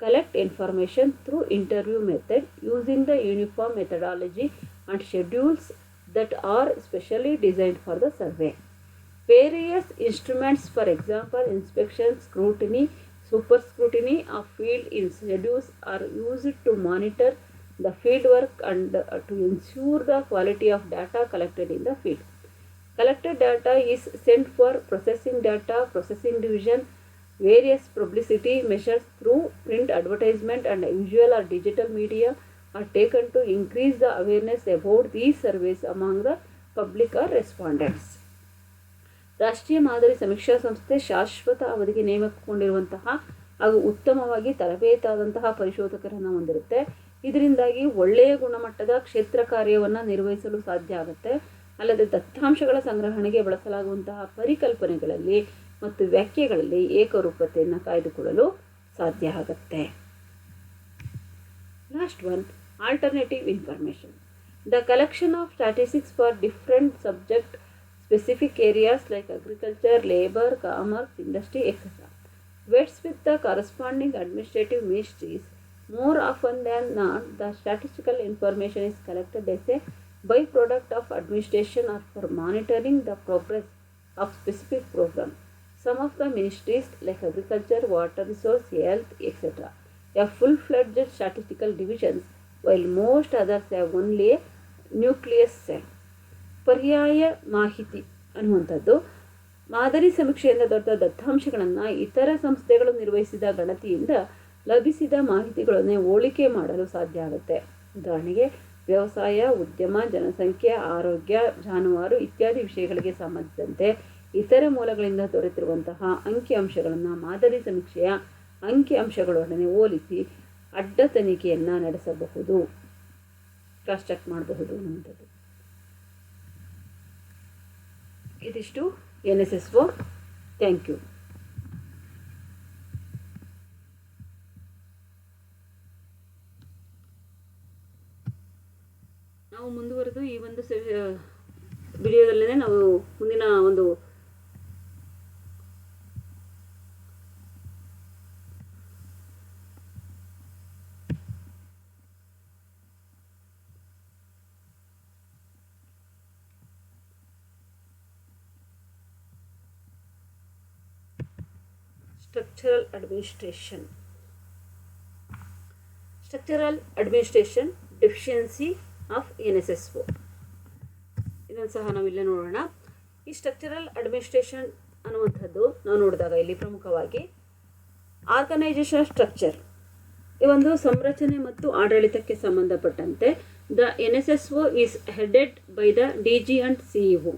collect information through interview method using the uniform methodology and schedules that are specially designed for the survey. Various instruments, for example inspection, scrutiny, super scrutiny of field schedules are used to monitor the field work and to ensure the quality of data collected in the field. Collected data is sent for processing division. Various publicity measures through print advertisement and visual or digital media are taken to increase the awareness about these surveys among the public or respondents. ರಾಷ್ಟ್ರೀಯ ಮಾದರಿ ಸಮೀಕ್ಷಾ ಸಂಸ್ಥೆ ಶಾಶ್ವತ ಅವಧಿಗೆ ನೇಮಕಗೊಂಡಿರುವಂತಹ ಹಾಗೂ ಉತ್ತಮವಾಗಿ ತರಬೇತಾದಂತಹ ಪರಿಶೋಧಕರನ್ನು ಹೊಂದಿರುತ್ತೆ. ಇದರಿಂದಾಗಿ ಒಳ್ಳೆಯ ಗುಣಮಟ್ಟದ ಕ್ಷೇತ್ರ ಕಾರ್ಯವನ್ನು ನಿರ್ವಹಿಸಲು ಸಾಧ್ಯ ಆಗುತ್ತೆ. ಅಲ್ಲದೆ ದತ್ತಾಂಶಗಳ ಸಂಗ್ರಹಣೆಗೆ ಬಳಸಲಾಗುವಂತಹ ಪರಿಕಲ್ಪನೆಗಳಲ್ಲಿ ಮತ್ತು ವ್ಯಾಖ್ಯೆಗಳಲ್ಲಿ ಏಕರೂಪತೆಯನ್ನು ಕಾಯ್ದುಕೊಳ್ಳಲು ಸಾಧ್ಯ ಆಗುತ್ತೆ. Last one, alternative information. The collection of statistics for different subject specific areas like agriculture, labor, commerce, industry, etc. Vests with the corresponding administrative ministries. More often than not, the statistical information is collected as a byproduct of administration or for monitoring the progress of specific program. Some of the ministries like agriculture, water resource, health, etc. have full-fledged statistical divisions, while most others have only a nucleus cell. ಪರ್ಯಾಯ ಮಾಹಿತಿ ಅನ್ನುವಂಥದ್ದು ಮಾದರಿ ಸಮೀಕ್ಷೆಯಿಂದ ದೊರೆತ ದತ್ತಾಂಶಗಳನ್ನು ಇತರ ಸಂಸ್ಥೆಗಳು ನಿರ್ವಹಿಸಿದ ಗಣತಿಯಿಂದ ಲಭಿಸಿದ ಮಾಹಿತಿಗಳನ್ನೇ ಹೋಲಿಕೆ ಮಾಡಲು ಸಾಧ್ಯ ಆಗುತ್ತೆ. ಉದಾಹರಣೆಗೆ ವ್ಯವಸಾಯ, ಉದ್ಯಮ, ಜನಸಂಖ್ಯೆ, ಆರೋಗ್ಯ, ಜಾನುವಾರು ಇತ್ಯಾದಿ ವಿಷಯಗಳಿಗೆ ಸಂಬಂಧಿಸಿದಂತೆ ಇತರ ಮೂಲಗಳಿಂದ ದೊರೆತಿರುವಂತಹ ಅಂಕಿಅಂಶಗಳನ್ನು ಮಾದರಿ ಸಮೀಕ್ಷೆಯ ಅಂಕಿಅಂಶಗಳೊಡನೆ ಹೋಲಿಸಿ ಅಡ್ಡ ತನಿಖೆಯನ್ನು ನಡೆಸಬಹುದು, ಕ್ರಾಸ್ ಚೆಕ್ ಮಾಡಬಹುದು ಅನ್ನುವಂಥದ್ದು. ಇದಿಷ್ಟು NSSO. Thank you. ನಾವು ಮುಂದುವರೆದು ಈ ಒಂದು ವಿಡಿಯೋದಲ್ಲೇ ನಾವು ಮುಂದಿನ ಒಂದು Structural administration deficiency of NSSO. ಇದನ್ನು ಸಹ ನಾವಿಲ್ಲೇ ನೋಡೋಣ. ಈ ಸ್ಟ್ರಕ್ಚರಲ್ ಅಡ್ಮಿನಿಸ್ಟ್ರೇಷನ್ ಅನ್ನುವಂಥದ್ದು ನಾವು ನೋಡಿದಾಗ ಇಲ್ಲಿ ಪ್ರಮುಖವಾಗಿ ಆರ್ಗನೈಸೇಷನ್ ಸ್ಟ್ರಕ್ಚರ್ ಈ ಒಂದು ಸಂರಚನೆ ಮತ್ತು ಆಡಳಿತಕ್ಕೆ ಸಂಬಂಧಪಟ್ಟಂತೆ the NSSO is headed by the DG and CEO.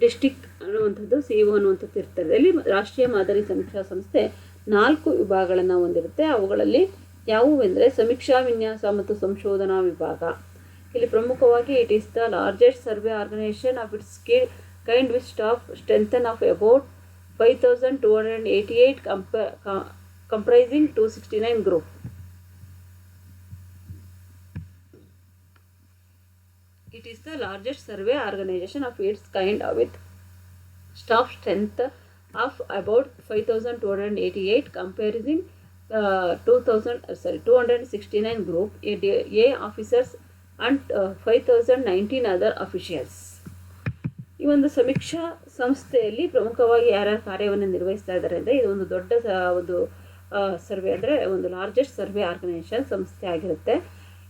District ಅನ್ನುವಂಥದ್ದು CEO ಅನ್ನುವಂಥದ್ದು ಇರ್ತದೆ. ಇಲ್ಲಿ ರಾಷ್ಟ್ರೀಯ ಮಾದರಿ ಸಮೀಕ್ಷಾ ಸಂಸ್ಥೆ 4 ವಿಭಾಗಗಳನ್ನು ಹೊಂದಿರುತ್ತೆ. ಅವುಗಳಲ್ಲಿ ಯಾವುವು ಎಂದರೆ ಸಮೀಕ್ಷಾ ವಿನ್ಯಾಸ ಮತ್ತು ಸಂಶೋಧನಾ ವಿಭಾಗ. ಇಲ್ಲಿ ಪ್ರಮುಖವಾಗಿ it is the largest survey organisation of its kind with staff strengthen of about 5288 comprising 269 group. It is the largest survey organization of its kind with staff strength of about 5288 comprising 269 group A officers and 5019 other officials. ಈ ಒಂದು ಸಮೀಕ್ಷಾ ಸಂಸ್ಥೆಯಲ್ಲಿ ಪ್ರಮುಖವಾಗಿ ಯಾರ್ಯಾರು ಕಾರ್ಯವನ್ನು ನಿರ್ವಹಿಸ್ತಾ ಇದ್ದಾರೆ ಅಂದರೆ ಇದು ಒಂದು ದೊಡ್ಡ ಒಂದು ಸರ್ವೆ ಅಂದರೆ ಒಂದು ಲಾರ್ಜೆಸ್ಟ್ ಸರ್ವೆ ಆರ್ಗನೈಸೇಷನ್ ಸಂಸ್ಥೆ ಆಗಿರುತ್ತೆ.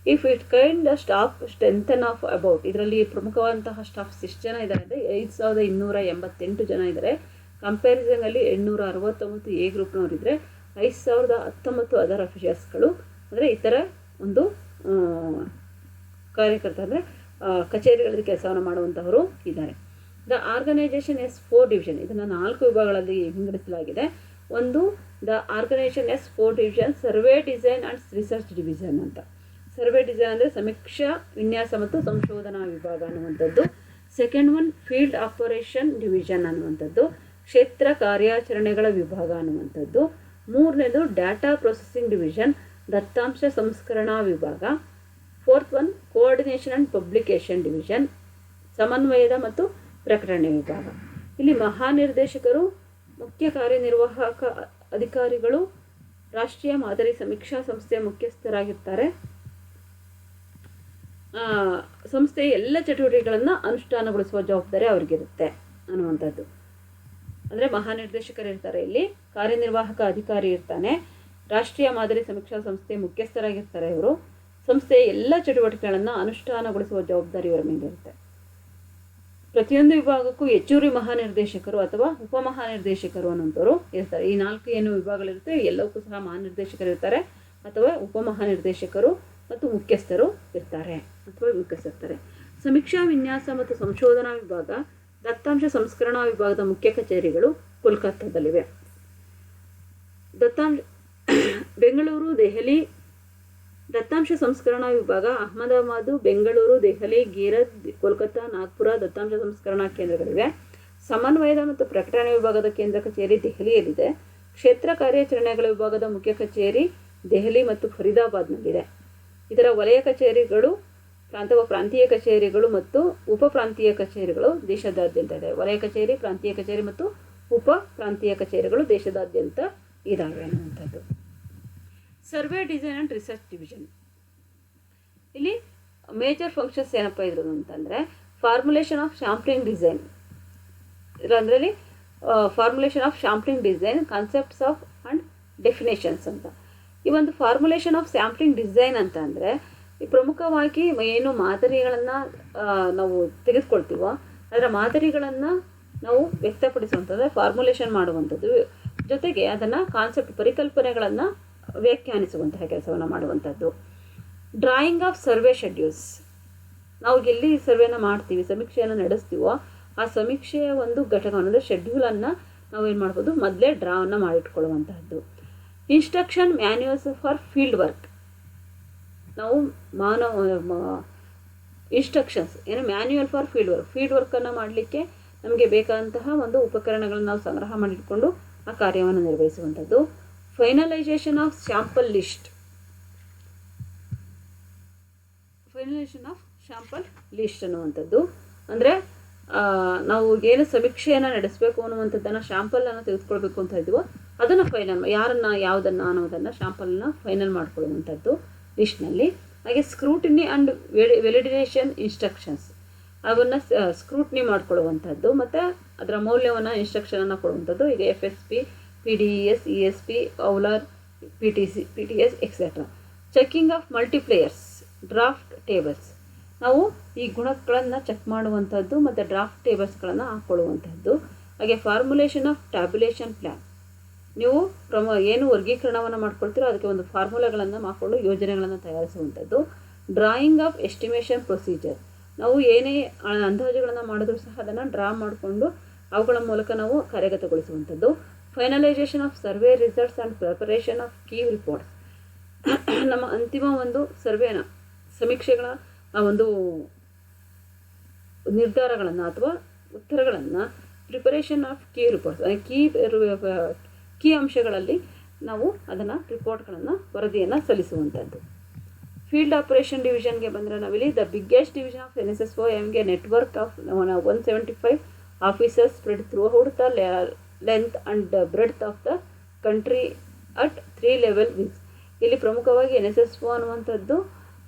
If it kind staff strengthen of about, ಇದರಲ್ಲಿ ಪ್ರಮುಖವಾದಂತಹ ಸ್ಟಾಫ್ಸ್ ಎಷ್ಟು ಜನ ಇದ್ದಾರೆ ಅಂದರೆ 5288 ಜನ ಇದ್ದಾರೆ. ಕಂಪ್ಯಾರಿಸನಲ್ಲಿ 869 ಎ ಗ್ರೂಪ್ನವರಿದ್ದರೆ 5019 ಅದರ್ ಅಫಿಷಿಯಲ್ಸ್ಗಳು ಅಂದರೆ ಇತರ ಒಂದು ಕಾರ್ಯಕರ್ತ ಅಂದರೆ ಕಚೇರಿಗಳಲ್ಲಿ ಕೆಲಸವನ್ನು ಮಾಡುವಂಥವರು ಇದ್ದಾರೆ. ದ ಆರ್ಗನೈಸೇಷನ್ ಎಸ್ 4 ಡಿವಿಷನ್, ಇದನ್ನು 4 ವಿಭಾಗಗಳಲ್ಲಿ ವಿಂಗಡಿಸಲಾಗಿದೆ. ಒಂದು the organisation has 4 division survey design and research division ಅಂತ. ಸರ್ವೆ ಡಿಸೈನ್ ಅಂದರೆ ಸಮೀಕ್ಷಾ ವಿನ್ಯಾಸ ಮತ್ತು ಸಂಶೋಧನಾ ವಿಭಾಗ ಅನ್ನುವಂಥದ್ದು. Second one field operation division ಅನ್ನುವಂಥದ್ದು, ಕ್ಷೇತ್ರ ಕಾರ್ಯಾಚರಣೆಗಳ ವಿಭಾಗ ಅನ್ನುವಂಥದ್ದು. ಮೂರನೇದು ಡಾಟಾ ಪ್ರೊಸೆಸಿಂಗ್ ಡಿವಿಷನ್, ದತ್ತಾಂಶ ಸಂಸ್ಕರಣಾ ವಿಭಾಗ. Fourth one coordination and publication division, ಸಮನ್ವಯದ ಮತ್ತು ಪ್ರಕಟಣೆ ವಿಭಾಗ. ಇಲ್ಲಿ ಮಹಾನಿರ್ದೇಶಕರು, ಮುಖ್ಯ ಕಾರ್ಯನಿರ್ವಾಹಕ ಅಧಿಕಾರಿಗಳು ರಾಷ್ಟ್ರೀಯ ಮಾದರಿ ಸಮೀಕ್ಷಾ ಸಂಸ್ಥೆಯ ಮುಖ್ಯಸ್ಥರಾಗಿರ್ತಾರೆ. ಸಂಸ್ಥೆಯ ಎಲ್ಲ ಚಟುವಟಿಕೆಗಳನ್ನು ಅನುಷ್ಠಾನಗೊಳಿಸುವ ಜವಾಬ್ದಾರಿ ಅವರಿಗಿರುತ್ತೆ ಅನ್ನುವಂಥದ್ದು. ಅಂದರೆ ಮಹಾನಿರ್ದೇಶಕರು ಇರ್ತಾರೆ, ಇಲ್ಲಿ ಕಾರ್ಯನಿರ್ವಾಹಕ ಅಧಿಕಾರಿ ಇರ್ತಾನೆ, ರಾಷ್ಟ್ರೀಯ ಮಾದರಿ ಸಮೀಕ್ಷಾ ಸಂಸ್ಥೆಯ ಮುಖ್ಯಸ್ಥರಾಗಿರ್ತಾರೆ ಇವರು. ಸಂಸ್ಥೆಯ ಎಲ್ಲ ಚಟುವಟಿಕೆಗಳನ್ನು ಅನುಷ್ಠಾನಗೊಳಿಸುವ ಜವಾಬ್ದಾರಿ ಇವರ ಮೇಲೆ ಇರುತ್ತೆ. ಪ್ರತಿಯೊಂದು ವಿಭಾಗಕ್ಕೂ ಹೆಚ್ಚುವರಿ ಮಹಾನಿರ್ದೇಶಕರು ಅಥವಾ ಉಪಮಹಾನಿರ್ದೇಶಕರು ಅನ್ನೋಂಥವ್ರು ಇರ್ತಾರೆ. ಈ 4 ಏನು ವಿಭಾಗಗಳಿರುತ್ತೆ ಎಲ್ಲವಕ್ಕೂ ಸಹ ಮಹಾನಿರ್ದೇಶಕರು ಇರ್ತಾರೆ ಅಥವಾ ಉಪಮಹಾನಿರ್ದೇಶಕರು ಮತ್ತು ಮುಖ್ಯಸ್ಥರು ಇರ್ತಾರೆ. ಸಮೀಕ್ಷಾ ವಿನ್ಯಾಸ ಮತ್ತು ಸಂಶೋಧನಾ ವಿಭಾಗ, ದತ್ತಾಂಶ ಸಂಸ್ಕರಣಾ ವಿಭಾಗದ ಮುಖ್ಯ ಕಚೇರಿಗಳು ಕೋಲ್ಕತ್ತಾದಲ್ಲಿವೆ. ಬೆಂಗಳೂರು, ದೆಹಲಿ. ದತ್ತಾಂಶ ಸಂಸ್ಕರಣಾ ವಿಭಾಗ ಅಹಮದಾಬಾದು, ಬೆಂಗಳೂರು, ದೆಹಲಿ, ಗೀರತ್, ಕೋಲ್ಕತ್ತಾ, ನಾಗ್ಪುರ ದತ್ತಾಂಶ ಸಂಸ್ಕರಣಾ ಕೇಂದ್ರಗಳಿವೆ. ಸಮನ್ವಯದ ಮತ್ತು ಪ್ರಕಟಣೆ ವಿಭಾಗದ ಕೇಂದ್ರ ಕಚೇರಿ ದೆಹಲಿಯಲ್ಲಿದೆ. ಕ್ಷೇತ್ರ ಕಾರ್ಯಾಚರಣೆಗಳ ವಿಭಾಗದ ಮುಖ್ಯ ಕಚೇರಿ ದೆಹಲಿ ಮತ್ತು ಫರೀದಾಬಾದ್ನಲ್ಲಿದೆ. ಇದರ ವಲಯ ಕಚೇರಿಗಳು ಅಥವಾ ಪ್ರಾಂತೀಯ ಕಚೇರಿಗಳು ಮತ್ತು ಉಪ ಪ್ರಾಂತೀಯ ಕಚೇರಿಗಳು ದೇಶದಾದ್ಯಂತ ಇದೆ. ವಲಯ ಕಚೇರಿ, ಪ್ರಾಂತೀಯ ಕಚೇರಿ ಮತ್ತು ಉಪ ಪ್ರಾಂತೀಯ ಕಚೇರಿಗಳು ದೇಶದಾದ್ಯಂತ ಇದ್ದಾವೆ ಅನ್ನುವಂಥದ್ದು. Survey design and research division, ಇಲ್ಲಿ ಮೇಜರ್ ಫಂಕ್ಷನ್ಸ್ ಏನಪ್ಪ ಇರೋದು ಅಂತಂದರೆ ಫಾರ್ಮುಲೇಷನ್ ಆಫ್ ಶಾಂಪ್ಲಿಂಗ್ ಡಿಸೈನ್. ಇದರಲ್ಲಿ formulation of sampling design, concepts of and definitions ಅಂತ. ಈ ಒಂದು ಫಾರ್ಮುಲೇಷನ್ ಆಫ್ ಸ್ಯಾಂಪ್ಲಿಂಗ್ ಡಿಸೈನ್ ಅಂತ ಅಂದರೆ ಈ ಪ್ರಮುಖವಾಗಿ ಏನು ಮಾದರಿಗಳನ್ನು ನಾವು ತೆಗೆದುಕೊಳ್ತೀವೋ ಅದರ ಮಾದರಿಗಳನ್ನು ನಾವು ವ್ಯಕ್ತಪಡಿಸುವಂಥದ್ದು, ಫಾರ್ಮುಲೇಷನ್ ಮಾಡುವಂಥದ್ದು, ಜೊತೆಗೆ ಅದನ್ನು ಕಾನ್ಸೆಪ್ಟ್ ಪರಿಕಲ್ಪನೆಗಳನ್ನು ವ್ಯಾಖ್ಯಾನಿಸುವಂತಹ ಕೆಲಸವನ್ನು ಮಾಡುವಂಥದ್ದು. ಡ್ರಾಯಿಂಗ್ ಆಫ್ ಸರ್ವೆ ಶೆಡ್ಯೂಲ್ಸ್, ನಾವು ಎಲ್ಲಿ ಸರ್ವೆನ ಮಾಡ್ತೀವಿ, ಸಮೀಕ್ಷೆಯನ್ನು ನಡೆಸ್ತೀವೋ ಆ ಸಮೀಕ್ಷೆಯ ಒಂದು ಘಟಕವನ್ನು ಅಂದರೆ ಶೆಡ್ಯೂಲನ್ನು ನಾವು ಏನು ಮಾಡ್ಬೋದು, ಮೊದಲೇ ಡ್ರಾವನ್ನು ಮಾಡಿಟ್ಕೊಳ್ಳುವಂತಹದ್ದು. Instruction manuals far field work, ನಾವು ಇನ್ಸ್ಟ್ರಕ್ಷನ್ಸ್ ಏನು ಮ್ಯಾನ್ಯುವಲ್ ಫಾರ್ ಫೀಲ್ಡ್ ವರ್ಕನ್ನು ಮಾಡಲಿಕ್ಕೆ ನಮಗೆ ಬೇಕಾದಂತಹ ಒಂದು ಉಪಕರಣಗಳನ್ನು ನಾವು ಸಂಗ್ರಹ ಮಾಡಿಟ್ಕೊಂಡು ಆ ಕಾರ್ಯವನ್ನು ನಿರ್ವಹಿಸುವಂಥದ್ದು. ಫೈನಲೈಸೇಷನ್ ಆಫ್ ಶಾಂಪಲ್ ಲಿಸ್ಟ್, ಅನ್ನುವಂಥದ್ದು ಅಂದರೆ ನಾವು ಏನು ಸಮೀಕ್ಷೆಯನ್ನು ನಡೆಸಬೇಕು ಅನ್ನುವಂಥದ್ದನ್ನು ಶಾಂಪಲನ್ನು ತೆಗೆದುಕೊಳ್ಬೇಕು ಅಂತ ಇದ್ದೀವೋ ಅದನ್ನು ಫೈನಲ್, ಯಾರನ್ನು ಯಾವುದನ್ನು ಅನ್ನೋದನ್ನು ಶಾಂಪಲನ್ನು ಫೈನಲ್ ಮಾಡ್ಕೊಳ್ಳುವಂಥದ್ದು ಲಿಸ್ಟ್ನಲ್ಲಿ. ಹಾಗೆ ಸ್ಕ್ರೂಟಿನಿ ಆ್ಯಂಡ್ ವೆಲಿಡೇಷನ್ ಇನ್ಸ್ಟ್ರಕ್ಷನ್ಸ್, ಅವನ್ನು ಸ್ಕ್ರೂಟ್ನಿ ಮಾಡ್ಕೊಳ್ಳುವಂಥದ್ದು ಮತ್ತು ಅದರ ಮೌಲ್ಯವನ್ನು ಇನ್ಸ್ಟ್ರಕ್ಷನನ್ನು ಕೊಡುವಂಥದ್ದು. ಈಗ FSP, PDES, ESP, ಔಲರ್, PTS etcetera. Checking of multipliers, draft tables, ನಾವು ಈ ಗುಣಗಳನ್ನು ಚೆಕ್ ಮಾಡುವಂಥದ್ದು ಮತ್ತು ಡ್ರಾಫ್ಟ್ ಟೇಬಲ್ಸ್ಗಳನ್ನು ಹಾಕ್ಕೊಳ್ಳುವಂಥದ್ದು. ಹಾಗೆ ಫಾರ್ಮುಲೇಷನ್ ಆಫ್ ಟ್ಯಾಬ್ಯುಲೇಷನ್ ಪ್ಲ್ಯಾನ್, ನೀವು ಏನು ವರ್ಗೀಕರಣವನ್ನು ಮಾಡ್ಕೊಳ್ತೀರೋ ಅದಕ್ಕೆ ಒಂದು ಫಾರ್ಮುಲಾಗಳನ್ನು ಮಾಡಿಕೊಂಡು ಯೋಜನೆಗಳನ್ನು ತಯಾರಿಸುವಂಥದ್ದು. ಡ್ರಾಯಿಂಗ್ ಆಫ್ ಎಸ್ಟಿಮೇಷನ್ ಪ್ರೊಸೀಜರ್, ನಾವು ಏನೇ ಅಂದಾಜುಗಳನ್ನು ಮಾಡಿದ್ರೂ ಸಹ ಅದನ್ನು ಡ್ರಾ ಮಾಡಿಕೊಂಡು ಅವುಗಳ ಮೂಲಕ ನಾವು ಕಾರ್ಯಗತಗೊಳಿಸುವಂಥದ್ದು. Finalisation of survey results and preparation of key reports, ನಮ್ಮ ಅಂತಿಮ ಒಂದು ಸರ್ವೆನ ಸಮೀಕ್ಷೆಗಳ ಒಂದು ನಿರ್ಧಾರಗಳನ್ನು ಅಥವಾ ಉತ್ತರಗಳನ್ನು preparation of key reports, key ಅಂಶಗಳಲ್ಲಿ ನಾವು ಅದನ್ನು ರಿಪೋರ್ಟ್ಗಳನ್ನು ವರದಿಯನ್ನು ಸಲ್ಲಿಸುವಂಥದ್ದು. ಫೀಲ್ಡ್ ಆಪರೇಷನ್ ಡಿವಿಷನ್ಗೆ ಬಂದರೆ ನಾವಿಲ್ಲಿ ದ ಬಿಗ್ಗೆಸ್ಟ್ ಡಿವಿಷನ್ ಆಫ್ NSSOMಗೆ network of 175 officers spread throughout the length and breadth of the country at 3 levels. ಇಲ್ಲಿ ಪ್ರಮುಖವಾಗಿ NSSO ಅನ್ನುವಂಥದ್ದು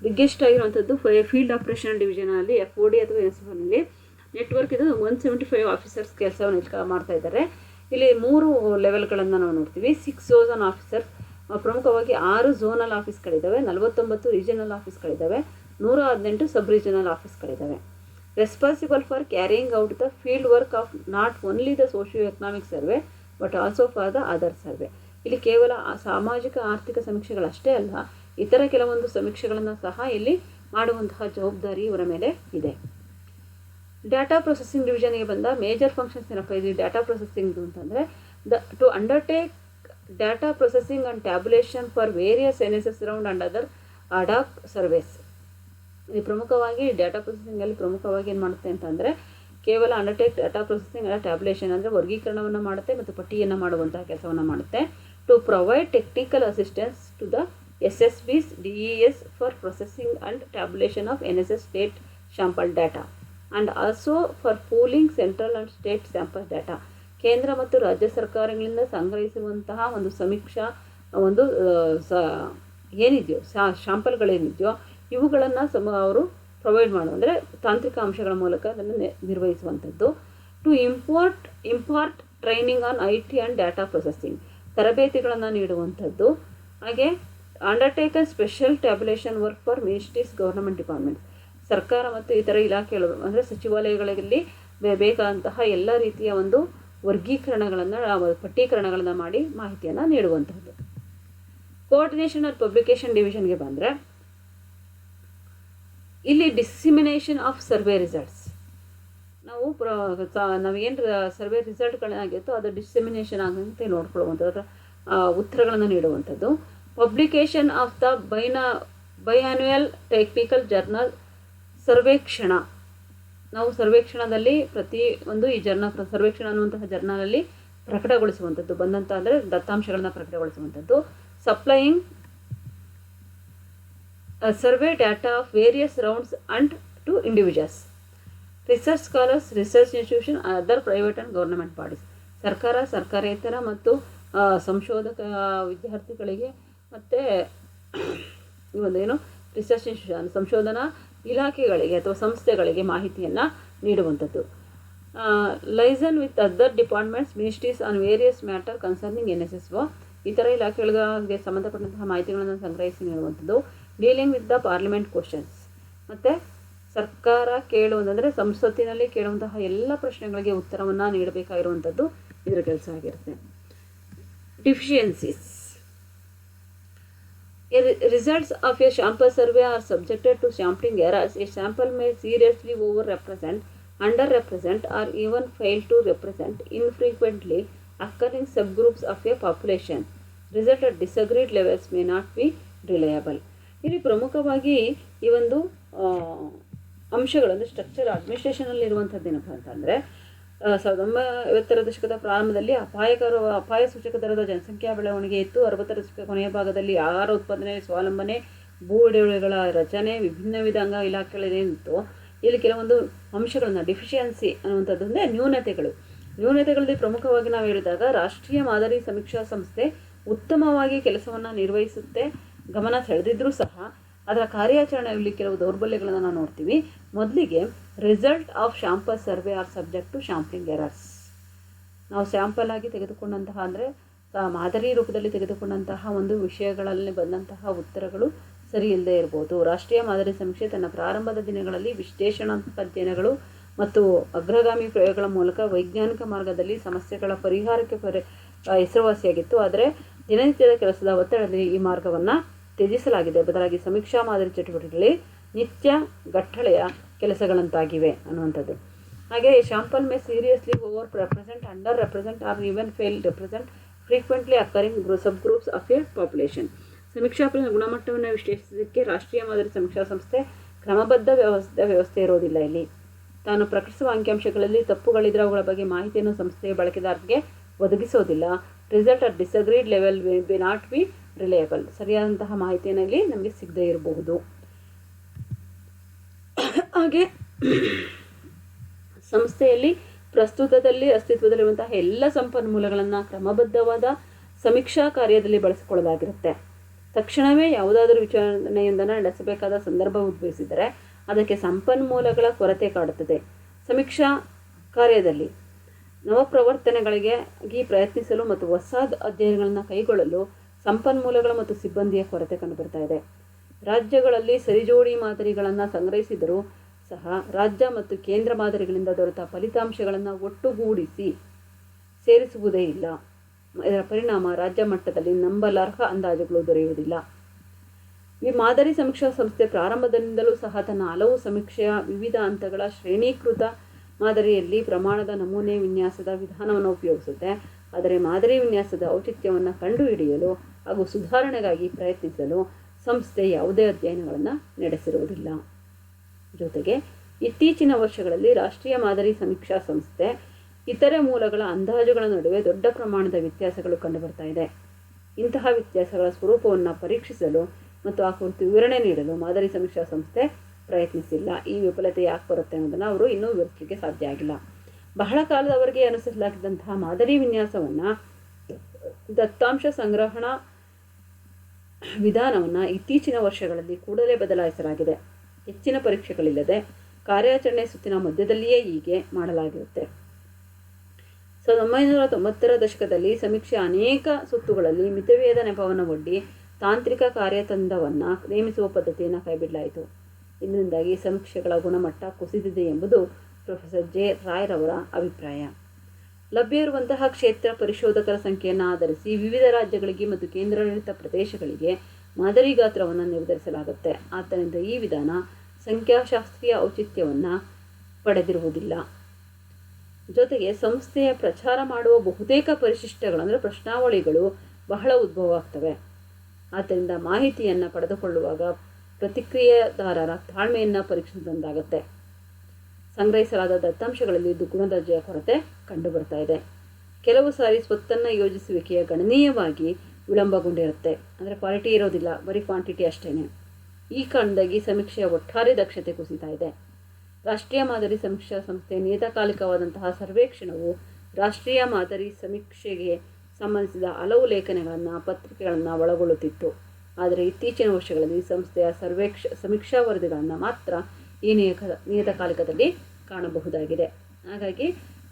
ಬಿಗ್ಗೆಸ್ಟ್ ಆಗಿರುವಂಥದ್ದು ಫೀಲ್ಡ್ ಆಪರೇಷನ್ ಡಿವಿಷನಲ್ಲಿ FOD ಅಥವಾ NSSOನಲ್ಲಿ ನೆಟ್ವರ್ಕ್ ಇದು 175 ಆಫೀಸರ್ಸ್ ಕೆಲಸವನ್ನು ಮಾಡ್ತಾ ಇದ್ದಾರೆ. ಇಲ್ಲಿ 3 ಲೆವೆಲ್ಗಳನ್ನು ನಾವು ನೋಡ್ತೀವಿ. 6 ಝೋನಲ್ ಆಫೀಸರ್ಸ್, ಪ್ರಮುಖವಾಗಿ 6 ಝೋನಲ್ ಆಫೀಸ್ಗಳಿದ್ದಾವೆ, 49 ರೀಜನಲ್ ಆಫೀಸ್ಗಳಿದ್ದಾವೆ, 118 ಸಬ್ ರೀಜನಲ್ ಆಫೀಸ್ಗಳಿದ್ದಾವೆ. Responsible for carrying out the field work of not only the socio economic survey but also for the other survey. ಇಲ್ಲಿ ಕೇವಲ ಸಾಮಾಜಿಕ ಆರ್ಥಿಕ ಸಮೀಕ್ಷೆಗಳಷ್ಟೇ ಅಲ್ಲ, ಇತರ ಕೆಲವೊಂದು ಸಮೀಕ್ಷೆಗಳನ್ನು ಸಹ ಇಲ್ಲಿ ಮಾಡುವಂತಹ ಜವಾಬ್ದಾರಿ ಇವರ ಮೇಲೆ ಇದೆ. ಡಾಟಾ ಪ್ರೊಸೆಸಿಂಗ್ ಡಿವಿಷನ್ಗೆ ಬಂದ ಮೇಜರ್ ಫಂಕ್ಷನ್ಸ್ ಏನಪ್ಪ ಇದು ಡಾಟಾ ಪ್ರೊಸೆಸಿಂಗ್ ಅಂತಂದರೆ to undertake data processing and tabulation for various NSS round and other ad hoc surveys. ಈ ಪ್ರಮುಖವಾಗಿ ಡಾಟಾ ಪ್ರೊಸೆಸಿಂಗಲ್ಲಿ ಪ್ರಮುಖವಾಗಿ ಏನು ಮಾಡುತ್ತೆ ಅಂತಂದರೆ ಕೇವಲ ಅಂಡರ್ಟೇಕ್ ಡಾಟಾ ಪ್ರೊಸೆಸಿಂಗ್ ಅಲ್ಲ ಟ್ಯಾಬ್ಯುಲೇಷನ್ ಅಂದರೆ ವರ್ಗೀಕರಣವನ್ನು ಮಾಡುತ್ತೆ ಮತ್ತು ಪಟ್ಟಿಯನ್ನು ಮಾಡುವಂತಹ ಕೆಲಸವನ್ನು ಮಾಡುತ್ತೆ. To provide technical assistance to the SSBs DES for processing and tabulation of NSS state sample data and also for pooling central and state sample data. ಕೇಂದ್ರ ಮತ್ತು ರಾಜ್ಯ ಸರ್ಕಾರಗಳಿಂದ ಸಂಗ್ರಹಿಸುವಂತಹ ಒಂದು ಸಮೀಕ್ಷಾ ಒಂದು ಏನಿದೆಯೋ ಶಾಂಪಲ್ಗಳೇನಿದೆಯೋ ಇವುಗಳನ್ನು ಅವರು ಪ್ರೊವೈಡ್ ಮಾಡುವ ಅಂದರೆ ತಾಂತ್ರಿಕ ಅಂಶಗಳ ಮೂಲಕ ಅದನ್ನು ನಿರ್ವಹಿಸುವಂಥದ್ದು. To impart training on IT and data processing, ತರಬೇತಿಗಳನ್ನು ನೀಡುವಂಥದ್ದು. ಹಾಗೆ undertaken special tabulation work for ministries government departments, ಸರ್ಕಾರ ಮತ್ತು ಇತರ ಇಲಾಖೆಗಳು ಅಂದರೆ ಸಚಿವಾಲಯಗಳಲ್ಲಿ ಬೇಕಾದಂತಹ ಎಲ್ಲ ರೀತಿಯ ಒಂದು ವರ್ಗೀಕರಣಗಳನ್ನು ಪಟ್ಟೀಕರಣಗಳನ್ನು ಮಾಡಿ ಮಾಹಿತಿಯನ್ನು ನೀಡುವಂಥದ್ದು. ಕೋಆರ್ಡಿನೇಷನ್ ಆರ್ ಪಬ್ಲಿಕೇಶನ್ ಡಿವಿಷನ್ಗೆ ಬಂದರೆ ಇಲ್ಲಿ ಡಿಸ್ಸಿಮಿನೇಷನ್ ಆಫ್ ಸರ್ವೆ ರಿಸಲ್ಟ್ಸ್, ನಾವೇನು ಸರ್ವೆ ರಿಸಲ್ಟ್ಗಳಾಗಿತ್ತು ಅದು ಡಿಸ್ಸಿಮಿನೇಷನ್ ಆಗಂತೆ ನೋಡ್ಕೊಳ್ಳುವಂಥದ್ದು, ಉತ್ತರಗಳನ್ನು ನೀಡುವಂಥದ್ದು. Publication of the biannual technical journal Sarvekshana, ನಾವು ಸರ್ವೇಕ್ಷಣದಲ್ಲಿ ಪ್ರತಿ ಒಂದು ಈ ಸರ್ವೇಕ್ಷಣ ಅನ್ನುವಂತಹ ಜರ್ನಲಲ್ಲಿ ಪ್ರಕಟಗೊಳಿಸುವಂಥದ್ದು ಬಂದಂಥ ಅಂದರೆ ದತ್ತಾಂಶಗಳನ್ನ ಪ್ರಕಟಗೊಳಿಸುವಂಥದ್ದು. Supplying survey data of various rounds and to individuals, research scholars, research institution, other private and government bodies, ಸರ್ಕಾರೇತರ ಮತ್ತು ಸಂಶೋಧಕ ವಿದ್ಯಾರ್ಥಿಗಳಿಗೆ ಮತ್ತು ಇವೊಂದೇನು ರಿಸರ್ಚ್ ಇನ್ಸ್ಟಿಟ್ಯೂಷನ್ ಸಂಶೋಧನಾ ಇಲಾಖೆಗಳಿಗೆ ಅಥವಾ ಸಂಸ್ಥೆಗಳಿಗೆ ಮಾಹಿತಿಯನ್ನು ನೀಡುವಂಥದ್ದು. Liaison with other departments ministries on various matter concerning NSSO, ಇತರ ಇಲಾಖೆಗಳಿಗೆ ಸಂಬಂಧಪಟ್ಟಂತಹ ಮಾಹಿತಿಗಳನ್ನು ಸಂಗ್ರಹಿಸಿ ನೀಡುವಂಥದ್ದು. Dealing with the parliament questions, ಮತ್ತು ಸರ್ಕಾರ ಕೇಳುವುದಂದರೆ ಸಂಸತ್ತಿನಲ್ಲಿ ಕೇಳುವಂತಹ ಎಲ್ಲ ಪ್ರಶ್ನೆಗಳಿಗೆ ಉತ್ತರವನ್ನು ನೀಡಬೇಕಾಗಿರುವಂಥದ್ದು ಇದರ ಕೆಲಸ ಆಗಿರುತ್ತೆ. Deficiencies, results of a sample survey are subjected to sampling errors. A sample may seriously overrepresent, underrepresent, or even fail to represent infrequently occurring subgroups of a population. Result at disagreed levels may not be reliable. ಇಲ್ಲಿ ಪ್ರಮುಖವಾಗಿ ಈ ಒಂದು ಅಂಶಗಳು ಅಂದರೆ structure ಅಡ್ಮಿನಿಸ್ಟ್ರೇಷನಲ್ಲಿ ಇರುವಂಥದ್ದು ಏನಪ್ಪ ಅಂತಂದರೆ 1950ರ ದಶಕದ ಪ್ರಾರಂಭದಲ್ಲಿ ಅಪಾಯ ಸೂಚಕ ದರದ ಜನಸಂಖ್ಯಾ ಬೆಳವಣಿಗೆ ಇತ್ತು. 60ರ ದಶಕದ ಕೊನೆಯ ಭಾಗದಲ್ಲಿ ಆಹಾರ ಉತ್ಪಾದನೆ, ಸ್ವಾವಲಂಬನೆ, ಭೂ ಹಿಡುವಳಿಗಳ ರಚನೆ, ವಿಭಿನ್ನ ವಿಧ ಅಂಗ ಇಲಾಖೆಗಳೇನಿತ್ತು ಇಲ್ಲಿ ಕೆಲವೊಂದು ಅಂಶಗಳನ್ನು ಡಿಫಿಷಿಯನ್ಸಿ ಅನ್ನುವಂಥದ್ದು ಅಂದರೆ ನ್ಯೂನತೆಗಳಲ್ಲಿ ಪ್ರಮುಖವಾಗಿ ನಾವು ಹೇಳಿದಾಗ ರಾಷ್ಟ್ರೀಯ ಮಾದರಿ ಸಮೀಕ್ಷಾ ಸಂಸ್ಥೆ ಉತ್ತಮವಾಗಿ ಕೆಲಸವನ್ನು ನಿರ್ವಹಿಸುತ್ತೆ ಗಮನ ಸೆಳೆದಿದ್ರೂ ಸಹ ಅದರ ಕಾರ್ಯಾಚರಣೆಯಲ್ಲಿ ಕೆಲವು ದೌರ್ಬಲ್ಯಗಳನ್ನು ನಾವು ನೋಡ್ತೀವಿ. ಮೊದಲಿಗೆ result of sample survey are subject to sampling errors. ನಾವು ಸ್ಯಾಂಪಲ್ ಆಗಿ ತೆಗೆದುಕೊಂಡಂತಹ ಅಂದರೆ ಮಾದರಿ ರೂಪದಲ್ಲಿ ತೆಗೆದುಕೊಂಡಂತಹ ಒಂದು ವಿಷಯಗಳಲ್ಲಿ ಬಂದಂತಹ ಉತ್ತರಗಳು ಸರಿ ಇಲ್ಲದೆ ಇರ್ಬೋದು. ರಾಷ್ಟ್ರೀಯ ಮಾದರಿ ಸಮೀಕ್ಷೆ ತನ್ನ ಪ್ರಾರಂಭದ ದಿನಗಳಲ್ಲಿ ವಿಶ್ಲೇಷಣಾತ್ಮಕ ಅಧ್ಯಯನಗಳು ಮತ್ತು ಅಗ್ರಗಾಮಿ ಪ್ರಯೋಗಗಳ ಮೂಲಕ ವೈಜ್ಞಾನಿಕ ಮಾರ್ಗದಲ್ಲಿ ಸಮಸ್ಯೆಗಳ ಪರಿಹಾರಕ್ಕೆ ಹೆಸರುವಾಸಿಯಾಗಿತ್ತು. ಆದರೆ ದಿನನಿತ್ಯದ ಕೆಲಸದ ಒತ್ತಡದಲ್ಲಿ ಈ ಮಾರ್ಗವನ್ನು ತ್ಯಜಿಸಲಾಗಿದೆ. ಬದಲಾಗಿ ಸಮೀಕ್ಷಾ ಮಾದರಿ ಚಟುವಟಿಕೆಗಳಲ್ಲಿ ನಿತ್ಯ ಗಟ್ಟಳೆಯ ಕೆಲಸಗಳಂತಾಗಿವೆ ಅನ್ನುವಂಥದ್ದು. ಹಾಗೆ sample may seriously over represent, under represent or even fail represent frequently occurring sub groups of a population. ಸಮೀಕ್ಷಾ ಗುಣಮಟ್ಟವನ್ನು ವಿಶ್ಲೇಷಿಸಲಿಕ್ಕೆ ರಾಷ್ಟ್ರೀಯ ಮಾದರಿ ಸಮೀಕ್ಷಾ ಸಂಸ್ಥೆ ಕ್ರಮಬದ್ಧ ವ್ಯವಸ್ಥೆ ಇರೋದಿಲ್ಲ. ಇಲ್ಲಿ ತಾನು ಪ್ರಕಟಿಸುವ ಅಂಕಿಅಂಶಗಳಲ್ಲಿ ತಪ್ಪುಗಳಿದ್ರೆ ಅವುಗಳ ಬಗ್ಗೆ ಮಾಹಿತಿಯನ್ನು ಸಂಸ್ಥೆಯ ಬಳಕೆದಾರರಿಗೆ ಒದಗಿಸೋದಿಲ್ಲ. Result at disaggregated level be not be reliable. ಸರಿಯಾದಂತಹ ಮಾಹಿತಿಯನ್ನು ಇಲ್ಲಿ ನಮಗೆ ಸಿಗದೇ ಇರಬಹುದು. ಹಾಗೆ ಸಂಸ್ಥೆಯಲ್ಲಿ ಪ್ರಸ್ತುತದಲ್ಲಿ ಅಸ್ತಿತ್ವದಲ್ಲಿರುವಂತಹ ಎಲ್ಲ ಸಂಪನ್ಮೂಲಗಳನ್ನು ಕ್ರಮಬದ್ಧವಾದ ಸಮೀಕ್ಷಾ ಕಾರ್ಯದಲ್ಲಿ ಬಳಸಿಕೊಳ್ಳಲಾಗಿರುತ್ತೆ. ತಕ್ಷಣವೇ ಯಾವುದಾದರೂ ವಿಚಾರಣೆಯೊಂದನ್ನು ನಡೆಸಬೇಕಾದ ಸಂದರ್ಭ ಉದ್ಭವಿಸಿದರೆ ಅದಕ್ಕೆ ಸಂಪನ್ಮೂಲಗಳ ಕೊರತೆ ಕಾಡುತ್ತದೆ. ಸಮೀಕ್ಷಾ ಕಾರ್ಯದಲ್ಲಿ ನವಪ್ರವರ್ತನೆಗಳಿಗಾಗಿ ಪ್ರಯತ್ನಿಸಲು ಮತ್ತು ಹೊಸ ಅಧ್ಯಯನಗಳನ್ನು ಕೈಗೊಳ್ಳಲು ಸಂಪನ್ಮೂಲಗಳು ಮತ್ತು ಸಿಬ್ಬಂದಿಯ ಕೊರತೆ ಕಂಡುಬರ್ತಾ ಇದೆ. ರಾಜ್ಯಗಳಲ್ಲಿ ಸರಿಜೋಡಿ ಮಾದರಿಗಳನ್ನು ಸಂಗ್ರಹಿಸಿದರೂ ಸಹ ರಾಜ್ಯ ಮತ್ತು ಕೇಂದ್ರ ಮಾದರಿಗಳಿಂದ ದೊರೆತ ಫಲಿತಾಂಶಗಳನ್ನು ಒಟ್ಟುಗೂಡಿಸಿ ಸೇರಿಸುವುದೇ ಇಲ್ಲ. ಇದರ ಪರಿಣಾಮ ರಾಜ್ಯ ಮಟ್ಟದಲ್ಲಿ ನಂಬಲರ್ಹ ಅಂದಾಜುಗಳು ದೊರೆಯುವುದಿಲ್ಲ. ಈ ಮಾದರಿ ಸಮೀಕ್ಷಾ ಸಂಸ್ಥೆ ಪ್ರಾರಂಭದಿಂದಲೂ ಸಹ ತನ್ನ ಹಲವು ಸಮೀಕ್ಷೆಯ ವಿವಿಧ ಹಂತಗಳ ಶ್ರೇಣೀಕೃತ ಮಾದರಿಯಲ್ಲಿ ಪ್ರಮಾಣದ ನಮೂನೆ ವಿನ್ಯಾಸದ ವಿಧಾನವನ್ನು ಉಪಯೋಗಿಸುತ್ತೆ. ಆದರೆ ಮಾದರಿ ವಿನ್ಯಾಸದ ಔಚಿತ್ಯವನ್ನು ಕಂಡುಹಿಡಿಯಲು ಹಾಗೂ ಸುಧಾರಣೆಗಾಗಿ ಪ್ರಯತ್ನಿಸಲು ಸಂಸ್ಥೆ ಯಾವುದೇ ಅಧ್ಯಯನಗಳನ್ನು ನಡೆಸಿರುವುದಿಲ್ಲ. ಜೊತೆಗೆ ಇತ್ತೀಚಿನ ವರ್ಷಗಳಲ್ಲಿ ರಾಷ್ಟ್ರೀಯ ಮಾದರಿ ಸಮೀಕ್ಷಾ ಸಂಸ್ಥೆ ಇತರೆ ಮೂಲಗಳ ಅಂದಾಜುಗಳ ನಡುವೆ ದೊಡ್ಡ ಪ್ರಮಾಣದ ವ್ಯತ್ಯಾಸಗಳು ಕಂಡುಬರ್ತಾ ಇದೆ. ಇಂತಹ ವ್ಯತ್ಯಾಸಗಳ ಸ್ವರೂಪವನ್ನು ಪರೀಕ್ಷಿಸಲು ಮತ್ತು ಆ ಕುರಿತು ವಿವರಣೆ ನೀಡಲು ಮಾದರಿ ಸಮೀಕ್ಷಾ ಸಂಸ್ಥೆ ಪ್ರಯತ್ನಿಸಿಲ್ಲ. ಈ ವಿಫಲತೆ ಯಾಕೆ ಬರುತ್ತೆ ಅನ್ನೋದನ್ನು ಅವರು ಇನ್ನೂ ವಿವರಿಸಲಿಕ್ಕೆ ಸಾಧ್ಯ ಆಗಿಲ್ಲ. ಬಹಳ ಕಾಲದವರೆಗೆ ಅನುಸರಿಸಲಾಗಿದ್ದಂತಹ ಮಾದರಿ ವಿನ್ಯಾಸವನ್ನು, ದತ್ತಾಂಶ ಸಂಗ್ರಹಣಾ ವಿಧಾನವನ್ನು ಇತ್ತೀಚಿನ ವರ್ಷಗಳಲ್ಲಿ ಕೂಡಲೇ ಬದಲಾಯಿಸಲಾಗಿದೆ. ಹೆಚ್ಚಿನ ಪರೀಕ್ಷೆಗಳಿಲ್ಲದೆ ಕಾರ್ಯಾಚರಣೆ ಸುತ್ತಿನ ಮಧ್ಯದಲ್ಲಿಯೇ ಹೀಗೆ ಮಾಡಲಾಗಿರುತ್ತೆ. 1990ರ ದಶಕದಲ್ಲಿ ಸಮೀಕ್ಷೆ ಅನೇಕ ಸುತ್ತುಗಳಲ್ಲಿ ಮಿತವ್ಯಯದ ನೆಪವನ್ನು ಒಡ್ಡಿ ತಾಂತ್ರಿಕ ಕಾರ್ಯತಂಡವನ್ನು ನೇಮಿಸುವ ಪದ್ಧತಿಯನ್ನು ಕೈಬಿಡಲಾಯಿತು. ಇದರಿಂದಾಗಿ ಸಮೀಕ್ಷೆಗಳ ಗುಣಮಟ್ಟ ಕುಸಿದಿದೆ ಎಂಬುದು ಪ್ರೊಫೆಸರ್ ಜೆ ರಾಯ್ರವರ ಅಭಿಪ್ರಾಯ. ಲಭ್ಯ ಇರುವಂತಹ ಕ್ಷೇತ್ರ ಪರಿಶೋಧಕರ ಸಂಖ್ಯೆಯನ್ನು ಆಧರಿಸಿ ವಿವಿಧ ರಾಜ್ಯಗಳಿಗೆ ಮತ್ತು ಕೇಂದ್ರಾಡಳಿತ ಪ್ರದೇಶಗಳಿಗೆ ಮಾದರಿ ಗಾತ್ರವನ್ನು ನಿರ್ಧರಿಸಲಾಗುತ್ತೆ. ಆದ್ದರಿಂದ ಈ ವಿಧಾನ ಸಂಖ್ಯಾಶಾಸ್ತ್ರೀಯ ಔಚಿತ್ಯವನ್ನು ಪಡೆದಿರುವುದಿಲ್ಲ. ಜೊತೆಗೆ ಸಂಸ್ಥೆಯ ಪ್ರಚಾರ ಮಾಡುವ ಬಹುತೇಕ ಪರಿಶಿಷ್ಟಗಳು ಅಂದರೆ ಪ್ರಶ್ನಾವಳಿಗಳು ಬಹಳ ಉದ್ಭವ ಆಗ್ತವೆ. ಆದ್ದರಿಂದ ಮಾಹಿತಿಯನ್ನು ಪಡೆದುಕೊಳ್ಳುವಾಗ ಪ್ರತಿಕ್ರಿಯೆದಾರರ ತಾಳ್ಮೆಯನ್ನು ಪರೀಕ್ಷಿಸಿದಂತಾಗುತ್ತೆ. ಸಂಗ್ರಹಿಸಲಾದ ದತ್ತಾಂಶಗಳಲ್ಲಿ ಗುಣದರ್ಜೆಯ ಕೊರತೆ ಕಂಡುಬರ್ತಾ ಇದೆ. ಕೆಲವು ಸಾರಿ ಸ್ವತ್ತನ್ನು ಯೋಜಿಸುವಿಕೆಯ ಗಣನೀಯವಾಗಿ ವಿಳಂಬಗೊಂಡಿರುತ್ತೆ. ಅಂದರೆ ಕ್ವಾಲಿಟಿ ಇರೋದಿಲ್ಲ, ಬರೀ ಕ್ವಾಂಟಿಟಿ ಅಷ್ಟೇ. ಈ ಕಾರಣದಾಗಿ ಸಮೀಕ್ಷೆಯ ಒಟ್ಟಾರೆ ದಕ್ಷತೆ ಕುಸಿತಾ ಇದೆ. ರಾಷ್ಟ್ರೀಯ ಮಾದರಿ ಸಮೀಕ್ಷಾ ಸಂಸ್ಥೆಯ ನಿಯತಕಾಲಿಕವಾದಂತಹ ಸರ್ವೇಕ್ಷಣವು ರಾಷ್ಟ್ರೀಯ ಮಾದರಿ ಸಮೀಕ್ಷೆಗೆ ಸಂಬಂಧಿಸಿದ ಹಲವು ಲೇಖನಗಳನ್ನು, ಪತ್ರಿಕೆಗಳನ್ನು ಒಳಗೊಳ್ಳುತ್ತಿತ್ತು. ಆದರೆ ಇತ್ತೀಚಿನ ವರ್ಷಗಳಲ್ಲಿ ಸಂಸ್ಥೆಯ ಸಮೀಕ್ಷಾ ವರದಿಗಳನ್ನು ಮಾತ್ರ ಈ ನಿಯತಕಾಲಿಕದಲ್ಲಿ ಕಾಣಬಹುದಾಗಿದೆ. ಹಾಗಾಗಿ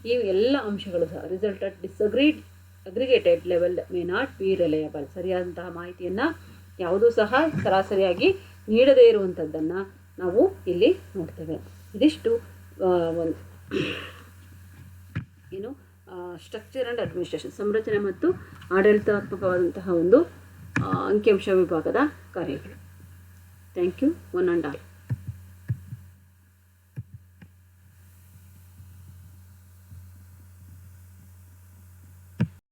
ಈ ಎಲ್ಲ ಅಂಶಗಳು ಸಹ result at disaggregated aggregated level may not be reliable. ಸರಿಯಾದಂತಹ ಮಾಹಿತಿಯನ್ನು ಯಾವುದೂ ಸಹ ಸರಾಸರಿಯಾಗಿ ನೀಡದೇ ಇರುವಂಥದ್ದನ್ನು ನಾವು ಇಲ್ಲಿ ನೋಡ್ತೇವೆ. ಇದಿಷ್ಟು ಸ್ಟ್ರಕ್ಚರ್ ಆ್ಯಂಡ್ ಅಡ್ಮಿನಿಸ್ಟ್ರೇಷನ್, ಸಂರಚನೆ ಮತ್ತು ಆಡಳಿತಾತ್ಮಕವಾದಂತಹ ಒಂದು ಅಂಕಿಅಂಶ ವಿಭಾಗದ ಕಾರ್ಯಗಳು. Thank you one and all.